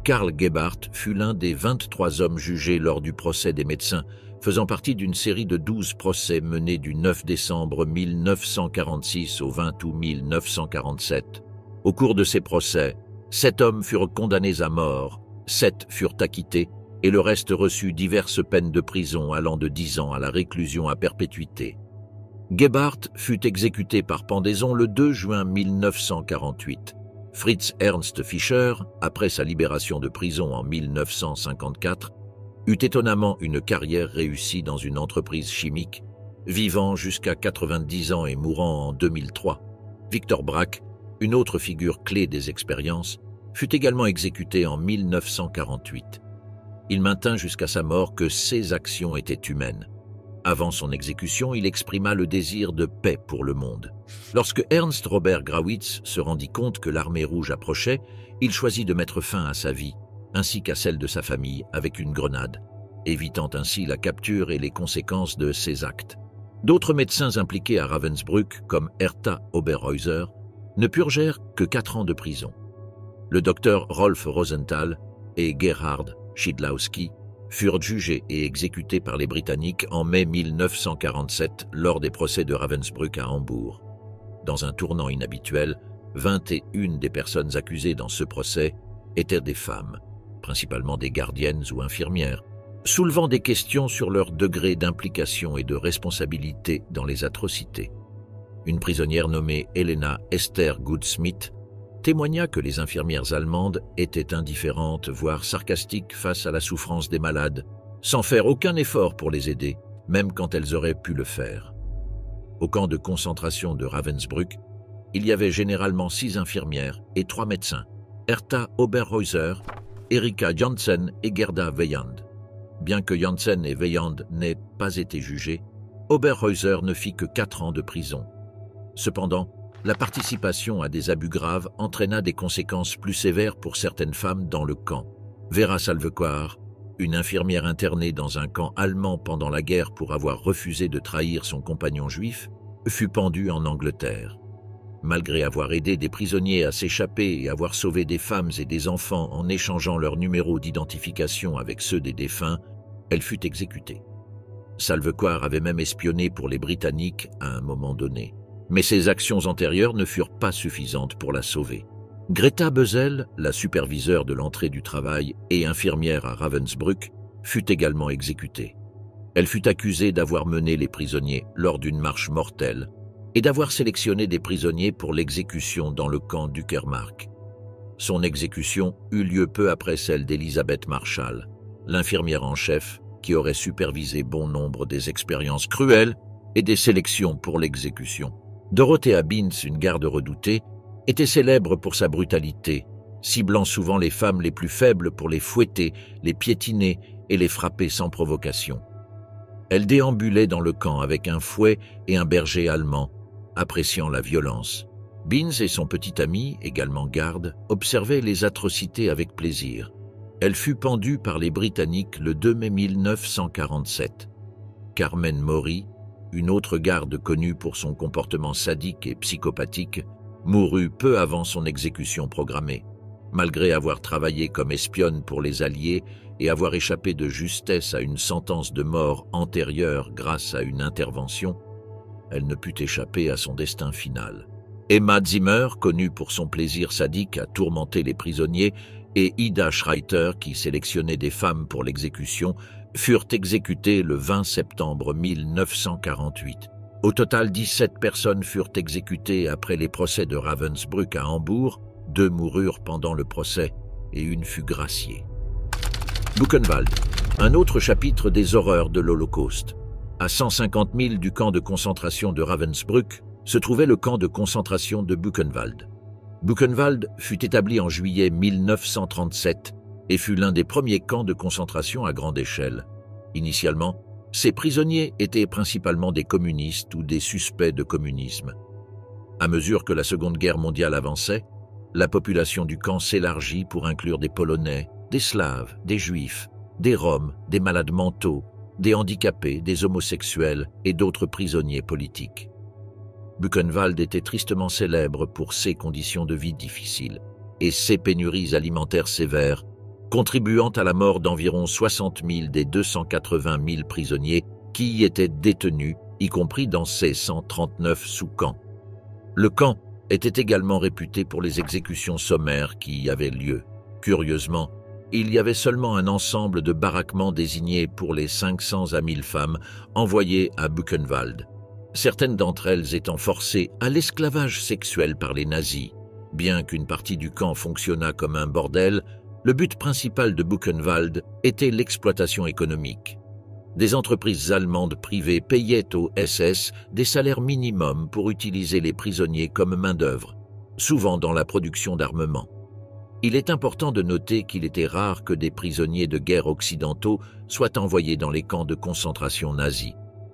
Karl Gebhardt fut l'un des 23 hommes jugés lors du procès des médecins, faisant partie d'une série de 12 procès menés du 9 décembre 1946 au 20 août 1947. Au cours de ces procès, 7 hommes furent condamnés à mort, 7 furent acquittés et le reste reçut diverses peines de prison allant de 10 ans à la réclusion à perpétuité. Gebhardt fut exécuté par pendaison le 2 juin 1948. Fritz Ernst Fischer, après sa libération de prison en 1954, eut étonnamment une carrière réussie dans une entreprise chimique, vivant jusqu'à 90 ans et mourant en 2003. Victor Brack, une autre figure clé des expériences, fut également exécuté en 1948. Il maintint jusqu'à sa mort que ses actions étaient humaines. Avant son exécution, il exprima le désir de paix pour le monde. Lorsque Ernst Robert Grawitz se rendit compte que l'armée rouge approchait, il choisit de mettre fin à sa vie, ainsi qu'à celle de sa famille, avec une grenade, évitant ainsi la capture et les conséquences de ses actes. D'autres médecins impliqués à Ravensbrück, comme Hertha Oberhäuser, ne purgèrent que 4 ans de prison. Le docteur Rolf Rosenthal et Gerhard Schidlowski furent jugés et exécutés par les Britanniques en mai 1947 lors des procès de Ravensbrück à Hambourg. Dans un tournant inhabituel, 21 des personnes accusées dans ce procès étaient des femmes, principalement des gardiennes ou infirmières, soulevant des questions sur leur degré d'implication et de responsabilité dans les atrocités. Une prisonnière nommée Helena Esther Goudsmit témoigna que les infirmières allemandes étaient indifférentes, voire sarcastiques face à la souffrance des malades, sans faire aucun effort pour les aider, même quand elles auraient pu le faire. Au camp de concentration de Ravensbrück, il y avait généralement 6 infirmières et 3 médecins, Hertha Oberhäuser, Erika Janssen et Gerda Weyand. Bien que Janssen et Weyand n'aient pas été jugés, Oberhäuser ne fit que 4 ans de prison. Cependant, la participation à des abus graves entraîna des conséquences plus sévères pour certaines femmes dans le camp. Vera Salvequar, une infirmière internée dans un camp allemand pendant la guerre pour avoir refusé de trahir son compagnon juif, fut pendue en Angleterre. Malgré avoir aidé des prisonniers à s'échapper et avoir sauvé des femmes et des enfants en échangeant leurs numéros d'identification avec ceux des défunts, elle fut exécutée. Salvequar avait même espionné pour les Britanniques à un moment donné. Mais ses actions antérieures ne furent pas suffisantes pour la sauver. Greta Bösel, la superviseure de l'entrée du travail et infirmière à Ravensbrück, fut également exécutée. Elle fut accusée d'avoir mené les prisonniers lors d'une marche mortelle et d'avoir sélectionné des prisonniers pour l'exécution dans le camp d'Uckermark. Son exécution eut lieu peu après celle d'Elizabeth Marshall, l'infirmière en chef qui aurait supervisé bon nombre des expériences cruelles et des sélections pour l'exécution. Dorothea Binz, une garde redoutée, était célèbre pour sa brutalité, ciblant souvent les femmes les plus faibles pour les fouetter, les piétiner et les frapper sans provocation. Elle déambulait dans le camp avec un fouet et un berger allemand, appréciant la violence. Binz et son petit ami, également garde, observaient les atrocités avec plaisir. Elle fut pendue par les Britanniques le 2 mai 1947. Carmen Maury, une autre garde connue pour son comportement sadique et psychopathique, mourut peu avant son exécution programmée. Malgré avoir travaillé comme espionne pour les Alliés et avoir échappé de justesse à une sentence de mort antérieure grâce à une intervention, elle ne put échapper à son destin final. Emma Zimmer, connue pour son plaisir sadique à tourmenter les prisonniers, et Ida Schreiter, qui sélectionnait des femmes pour l'exécution, furent exécutées le 20 septembre 1948. Au total, 17 personnes furent exécutées après les procès de Ravensbrück à Hambourg, 2 moururent pendant le procès et 1 fut graciée. Buchenwald, un autre chapitre des horreurs de l'Holocauste. À 150 000 du camp de concentration de Ravensbrück se trouvait le camp de concentration de Buchenwald. Buchenwald fut établi en juillet 1937 et fut l'un des premiers camps de concentration à grande échelle. Initialement, ces prisonniers étaient principalement des communistes ou des suspects de communisme. À mesure que la Seconde Guerre mondiale avançait, la population du camp s'élargit pour inclure des Polonais, des Slaves, des Juifs, des Roms, des malades mentaux, des handicapés, des homosexuels et d'autres prisonniers politiques. Buchenwald était tristement célèbre pour ses conditions de vie difficiles et ses pénuries alimentaires sévères, contribuant à la mort d'environ 60 000 des 280 000 prisonniers qui y étaient détenus, y compris dans ces 139 sous-camps. Le camp était également réputé pour les exécutions sommaires qui y avaient lieu. Curieusement, il y avait seulement un ensemble de baraquements désignés pour les 500 à 1000 femmes envoyées à Buchenwald, certaines d'entre elles étant forcées à l'esclavage sexuel par les nazis. Bien qu'une partie du camp fonctionnât comme un bordel, le but principal de Buchenwald était l'exploitation économique. Des entreprises allemandes privées payaient aux SS des salaires minimums pour utiliser les prisonniers comme main-d'œuvre, souvent dans la production d'armements. Il est important de noter qu'il était rare que des prisonniers de guerre occidentaux soient envoyés dans les camps de concentration nazis.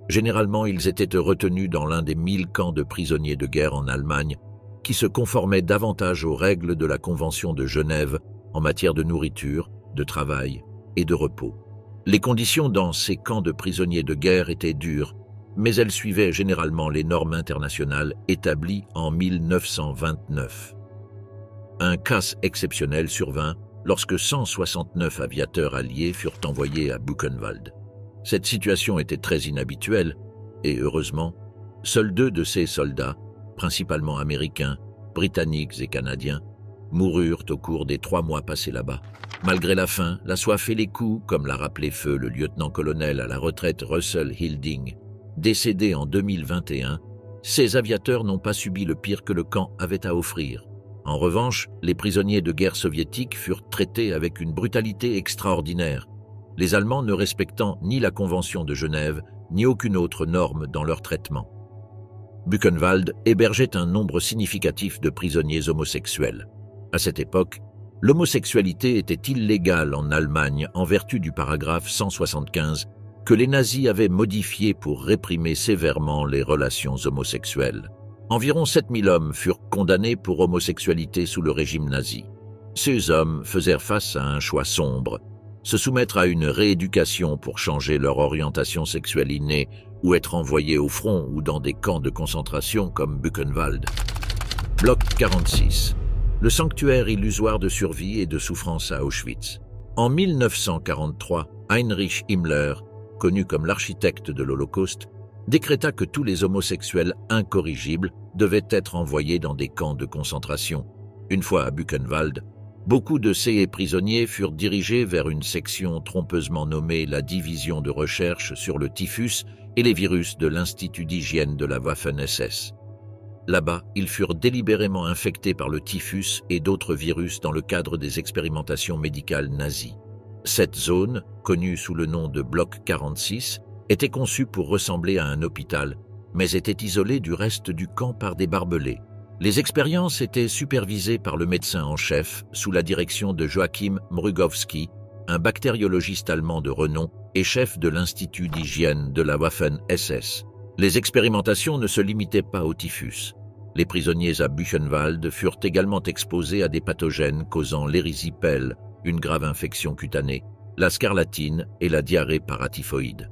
Généralement, ils étaient retenus dans l'un des 1000 camps de prisonniers de guerre en Allemagne, qui se conformaient davantage aux règles de la Convention de Genève en matière de nourriture, de travail et de repos. Les conditions dans ces camps de prisonniers de guerre étaient dures, mais elles suivaient généralement les normes internationales établies en 1929. Un cas exceptionnel survint lorsque 169 aviateurs alliés furent envoyés à Buchenwald. Cette situation était très inhabituelle et, heureusement, seuls 2 de ces soldats, principalement américains, britanniques et canadiens, moururent au cours des 3 mois passés là-bas. Malgré la faim, la soif et les coups, comme l'a rappelé feu le lieutenant-colonel à la retraite Russell Hilding, décédé en 2021, ces aviateurs n'ont pas subi le pire que le camp avait à offrir. En revanche, les prisonniers de guerre soviétiques furent traités avec une brutalité extraordinaire, les Allemands ne respectant ni la Convention de Genève, ni aucune autre norme dans leur traitement. Buchenwald hébergeait un nombre significatif de prisonniers homosexuels. À cette époque, l'homosexualité était illégale en Allemagne en vertu du paragraphe 175 que les nazis avaient modifié pour réprimer sévèrement les relations homosexuelles. Environ 7000 hommes furent condamnés pour homosexualité sous le régime nazi. Ces hommes faisaient face à un choix sombre, se soumettre à une rééducation pour changer leur orientation sexuelle innée ou être envoyés au front ou dans des camps de concentration comme Buchenwald. Bloc 46. Le sanctuaire illusoire de survie et de souffrance à Auschwitz. En 1943, Heinrich Himmler, connu comme l'architecte de l'Holocauste, décréta que tous les homosexuels incorrigibles devaient être envoyés dans des camps de concentration. Une fois à Buchenwald, beaucoup de ces prisonniers furent dirigés vers une section trompeusement nommée la Division de recherche sur le typhus et les virus de l'Institut d'hygiène de la Waffen-SS. Là-bas, ils furent délibérément infectés par le typhus et d'autres virus dans le cadre des expérimentations médicales nazies. Cette zone, connue sous le nom de Bloc 46, était conçue pour ressembler à un hôpital, mais était isolée du reste du camp par des barbelés. Les expériences étaient supervisées par le médecin en chef, sous la direction de Joachim Mrugowski, un bactériologiste allemand de renom et chef de l'Institut d'hygiène de la Waffen-SS. Les expérimentations ne se limitaient pas au typhus. Les prisonniers à Buchenwald furent également exposés à des pathogènes causant l'érysipèle, une grave infection cutanée, la scarlatine et la diarrhée paratyphoïde.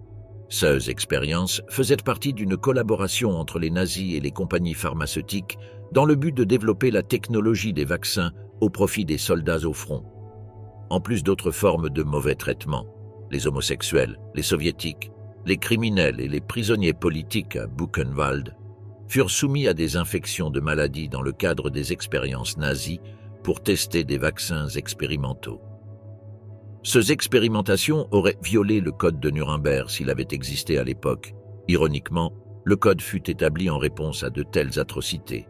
Ces expériences faisaient partie d'une collaboration entre les nazis et les compagnies pharmaceutiques dans le but de développer la technologie des vaccins au profit des soldats au front. En plus d'autres formes de mauvais traitements, les homosexuels, les soviétiques, les criminels et les prisonniers politiques à Buchenwald furent soumis à des infections de maladies dans le cadre des expériences nazies pour tester des vaccins expérimentaux. Ces expérimentations auraient violé le code de Nuremberg s'il avait existé à l'époque. Ironiquement, le code fut établi en réponse à de telles atrocités.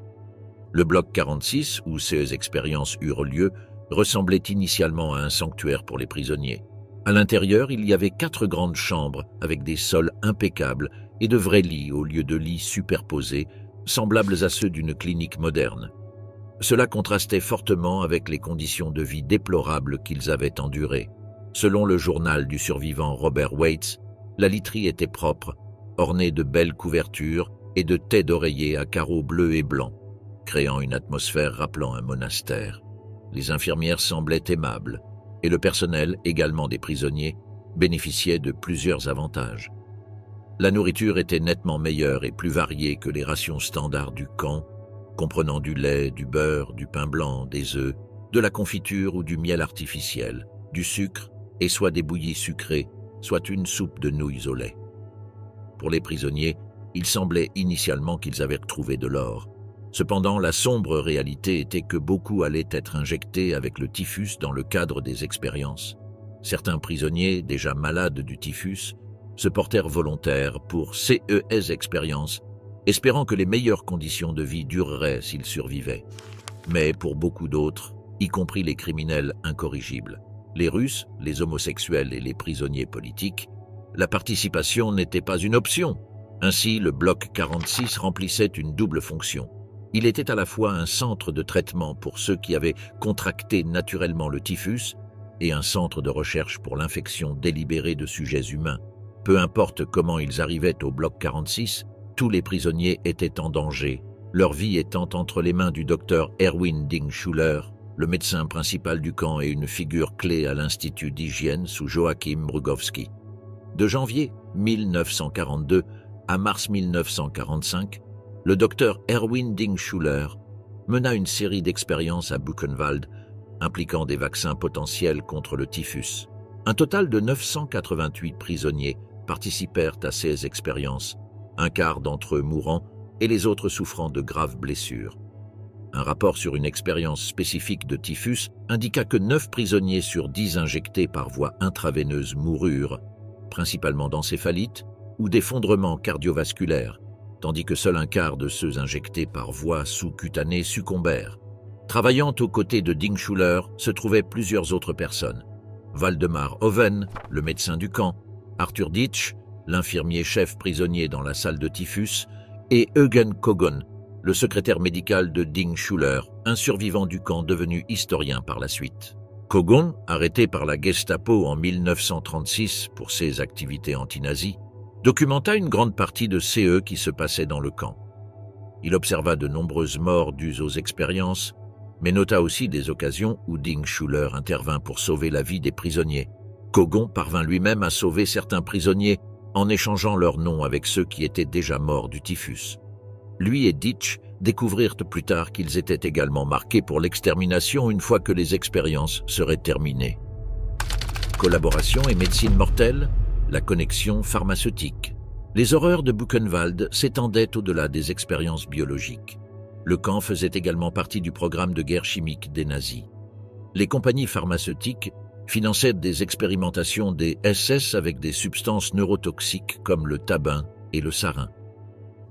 Le bloc 46, où ces expériences eurent lieu, ressemblait initialement à un sanctuaire pour les prisonniers. À l'intérieur, il y avait 4 grandes chambres avec des sols impeccables et de vrais lits au lieu de lits superposés, semblables à ceux d'une clinique moderne. Cela contrastait fortement avec les conditions de vie déplorables qu'ils avaient endurées. Selon le journal du survivant Robert Waits, la literie était propre, ornée de belles couvertures et de taies d'oreiller à carreaux bleus et blancs, créant une atmosphère rappelant un monastère. Les infirmières semblaient aimables, et le personnel, également des prisonniers, bénéficiait de plusieurs avantages. La nourriture était nettement meilleure et plus variée que les rations standards du camp, comprenant du lait, du beurre, du pain blanc, des œufs, de la confiture ou du miel artificiel, du sucre et soit des bouillies sucrées, soit une soupe de nouilles au lait. Pour les prisonniers, il semblait initialement qu'ils avaient retrouvé de l'or. Cependant, la sombre réalité était que beaucoup allaient être injectés avec le typhus dans le cadre des expériences. Certains prisonniers, déjà malades du typhus, se portèrent volontaires pour ces expériences, espérant que les meilleures conditions de vie dureraient s'ils survivaient. Mais pour beaucoup d'autres, y compris les criminels incorrigibles, les Russes, les homosexuels et les prisonniers politiques, la participation n'était pas une option. Ainsi, le bloc 46 remplissait une double fonction. Il était à la fois un centre de traitement pour ceux qui avaient contracté naturellement le typhus et un centre de recherche pour l'infection délibérée de sujets humains. Peu importe comment ils arrivaient au bloc 46, tous les prisonniers étaient en danger, leur vie étant entre les mains du docteur Erwin Dingschuler, le médecin principal du camp et une figure clé à l'Institut d'hygiène sous Joachim Mrugowski. De janvier 1942 à mars 1945, le docteur Erwin Dingschuler mena une série d'expériences à Buchenwald impliquant des vaccins potentiels contre le typhus. Un total de 988 prisonniers participèrent à ces expériences, un quart d'entre eux mourant et les autres souffrant de graves blessures. Un rapport sur une expérience spécifique de typhus indiqua que 9 prisonniers sur 10 injectés par voie intraveineuse moururent, principalement d'encéphalite ou d'effondrement cardiovasculaire, tandis que seul un quart de ceux injectés par voie sous-cutanée succombèrent. Travaillant aux côtés de Dingschuler se trouvaient plusieurs autres personnes. Waldemar Hoven, le médecin du camp, Arthur Ditsch, l'infirmier chef prisonnier dans la salle de typhus, et Eugen Kogon, le secrétaire médical de Dingschuler, un survivant du camp devenu historien par la suite. Kogon, arrêté par la Gestapo en 1936 pour ses activités anti-nazis, documenta une grande partie de ce qui se passait dans le camp. Il observa de nombreuses morts dues aux expériences, mais nota aussi des occasions où Dingschuler intervint pour sauver la vie des prisonniers. Kogon parvint lui-même à sauver certains prisonniers en échangeant leurs noms avec ceux qui étaient déjà morts du typhus. Lui et Ditsch découvrirent plus tard qu'ils étaient également marqués pour l'extermination une fois que les expériences seraient terminées. Collaboration et médecine mortelle, la connexion pharmaceutique. Les horreurs de Buchenwald s'étendaient au-delà des expériences biologiques. Le camp faisait également partie du programme de guerre chimique des nazis. Les compagnies pharmaceutiques finançaient des expérimentations des SS avec des substances neurotoxiques comme le tabin et le sarin.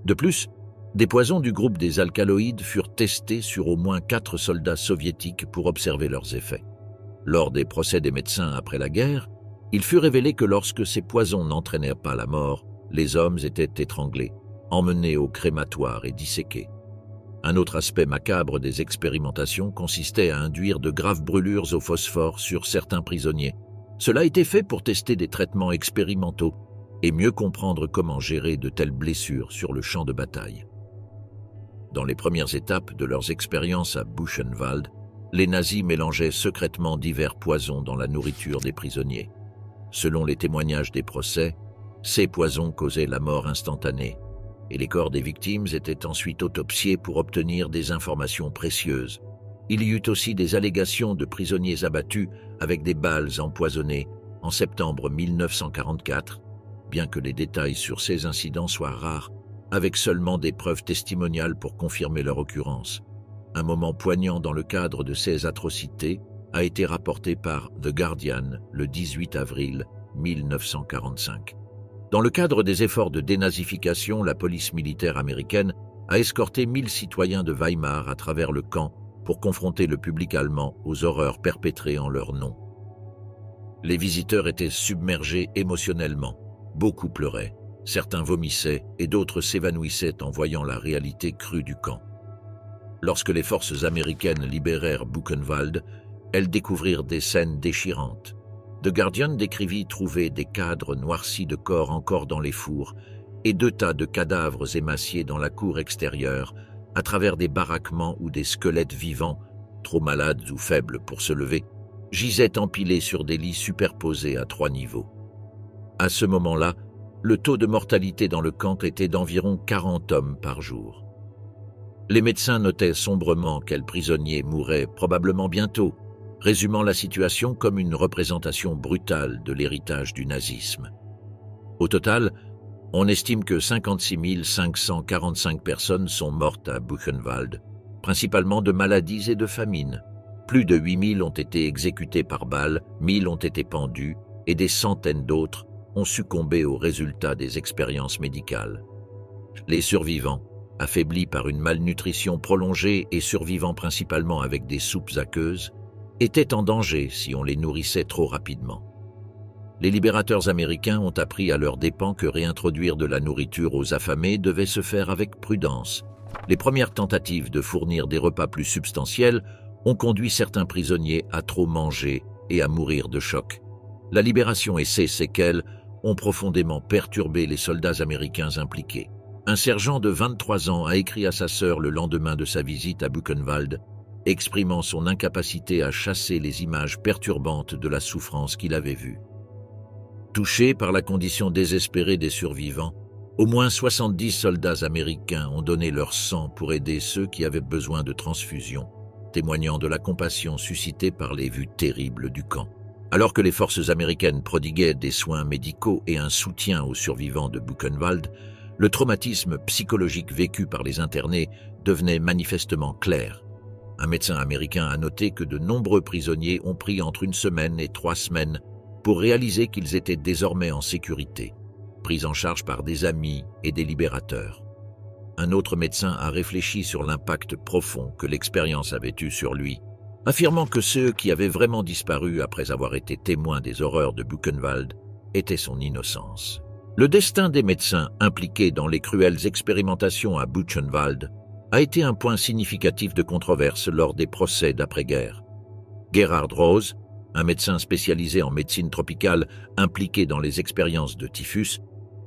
De plus, des poisons du groupe des alcaloïdes furent testés sur au moins 4 soldats soviétiques pour observer leurs effets. Lors des procès des médecins après la guerre, il fut révélé que lorsque ces poisons n'entraînèrent pas la mort, les hommes étaient étranglés, emmenés au crématoire et disséqués. Un autre aspect macabre des expérimentations consistait à induire de graves brûlures au phosphore sur certains prisonniers. Cela était fait pour tester des traitements expérimentaux et mieux comprendre comment gérer de telles blessures sur le champ de bataille. Dans les premières étapes de leurs expériences à Buchenwald, les nazis mélangeaient secrètement divers poisons dans la nourriture des prisonniers. Selon les témoignages des procès, ces poisons causaient la mort instantanée, et les corps des victimes étaient ensuite autopsiés pour obtenir des informations précieuses. Il y eut aussi des allégations de prisonniers abattus avec des balles empoisonnées en septembre 1944, bien que les détails sur ces incidents soient rares, avec seulement des preuves testimoniales pour confirmer leur occurrence. Un moment poignant dans le cadre de ces atrocités a été rapporté par The Guardian le 18 avril 1945. Dans le cadre des efforts de dénazification, la police militaire américaine a escorté 1000 citoyens de Weimar à travers le camp pour confronter le public allemand aux horreurs perpétrées en leur nom. Les visiteurs étaient submergés émotionnellement. Beaucoup pleuraient, certains vomissaient et d'autres s'évanouissaient en voyant la réalité crue du camp. Lorsque les forces américaines libérèrent Buchenwald, elles découvrirent des scènes déchirantes. The Guardian décrivit trouver des cadres noircis de corps encore dans les fours et 2 tas de cadavres émaciés dans la cour extérieure, à travers des baraquements où des squelettes vivants, trop malades ou faibles pour se lever, gisaient empilés sur des lits superposés à 3 niveaux. À ce moment-là, le taux de mortalité dans le camp était d'environ 40 hommes par jour. Les médecins notaient sombrement quels prisonniers mouraient probablement bientôt, résumant la situation comme une représentation brutale de l'héritage du nazisme. Au total, on estime que 56 545 personnes sont mortes à Buchenwald, principalement de maladies et de famine. Plus de 8000 ont été exécutés par balles, 1000 ont été pendus et des centaines d'autres ont succombé aux résultats des expériences médicales. Les survivants, affaiblis par une malnutrition prolongée et survivant principalement avec des soupes aqueuses, étaient en danger si on les nourrissait trop rapidement. Les libérateurs américains ont appris à leurs dépens que réintroduire de la nourriture aux affamés devait se faire avec prudence. Les premières tentatives de fournir des repas plus substantiels ont conduit certains prisonniers à trop manger et à mourir de choc. La libération et ses séquelles ont profondément perturbé les soldats américains impliqués. Un sergent de 23 ans a écrit à sa sœur le lendemain de sa visite à Buchenwald, exprimant son incapacité à chasser les images perturbantes de la souffrance qu'il avait vue. Touchés par la condition désespérée des survivants, au moins 70 soldats américains ont donné leur sang pour aider ceux qui avaient besoin de transfusion, témoignant de la compassion suscitée par les vues terribles du camp. Alors que les forces américaines prodiguaient des soins médicaux et un soutien aux survivants de Buchenwald, le traumatisme psychologique vécu par les internés devenait manifestement clair. Un médecin américain a noté que de nombreux prisonniers ont pris entre 1 semaine et 3 semaines pour réaliser qu'ils étaient désormais en sécurité, pris en charge par des amis et des libérateurs. Un autre médecin a réfléchi sur l'impact profond que l'expérience avait eu sur lui, affirmant que ceux qui avaient vraiment disparu après avoir été témoins des horreurs de Buchenwald étaient son innocence. Le destin des médecins impliqués dans les cruelles expérimentations à Buchenwald a été un point significatif de controverse lors des procès d'après-guerre. Gerhard Rose, un médecin spécialisé en médecine tropicale impliqué dans les expériences de typhus,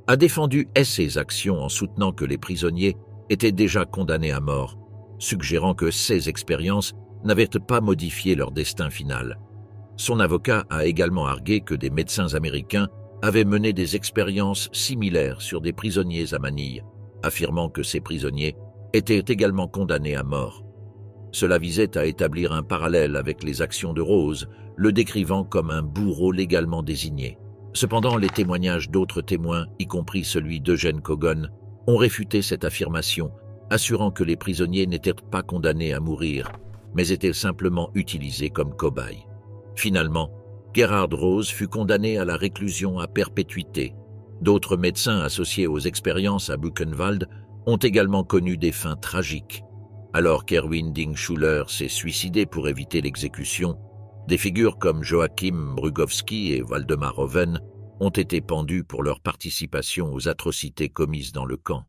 a défendu ses actions en soutenant que les prisonniers étaient déjà condamnés à mort, suggérant que ces expériences n'avaient pas modifié leur destin final. Son avocat a également argué que des médecins américains avaient mené des expériences similaires sur des prisonniers à Manille, affirmant que ces prisonniers étaient également condamnés à mort. Cela visait à établir un parallèle avec les actions de Rose, le décrivant comme un bourreau légalement désigné. Cependant, les témoignages d'autres témoins, y compris celui d'Eugène Kogon, ont réfuté cette affirmation, assurant que les prisonniers n'étaient pas condamnés à mourir, mais étaient simplement utilisés comme cobayes. Finalement, Gerhard Rose fut condamné à la réclusion à perpétuité. D'autres médecins associés aux expériences à Buchenwald ont également connu des fins tragiques. Alors qu'Erwin Ding Schuller s'est suicidé pour éviter l'exécution, des figures comme Joachim Brugowski et Waldemar Hoven ont été pendus pour leur participation aux atrocités commises dans le camp.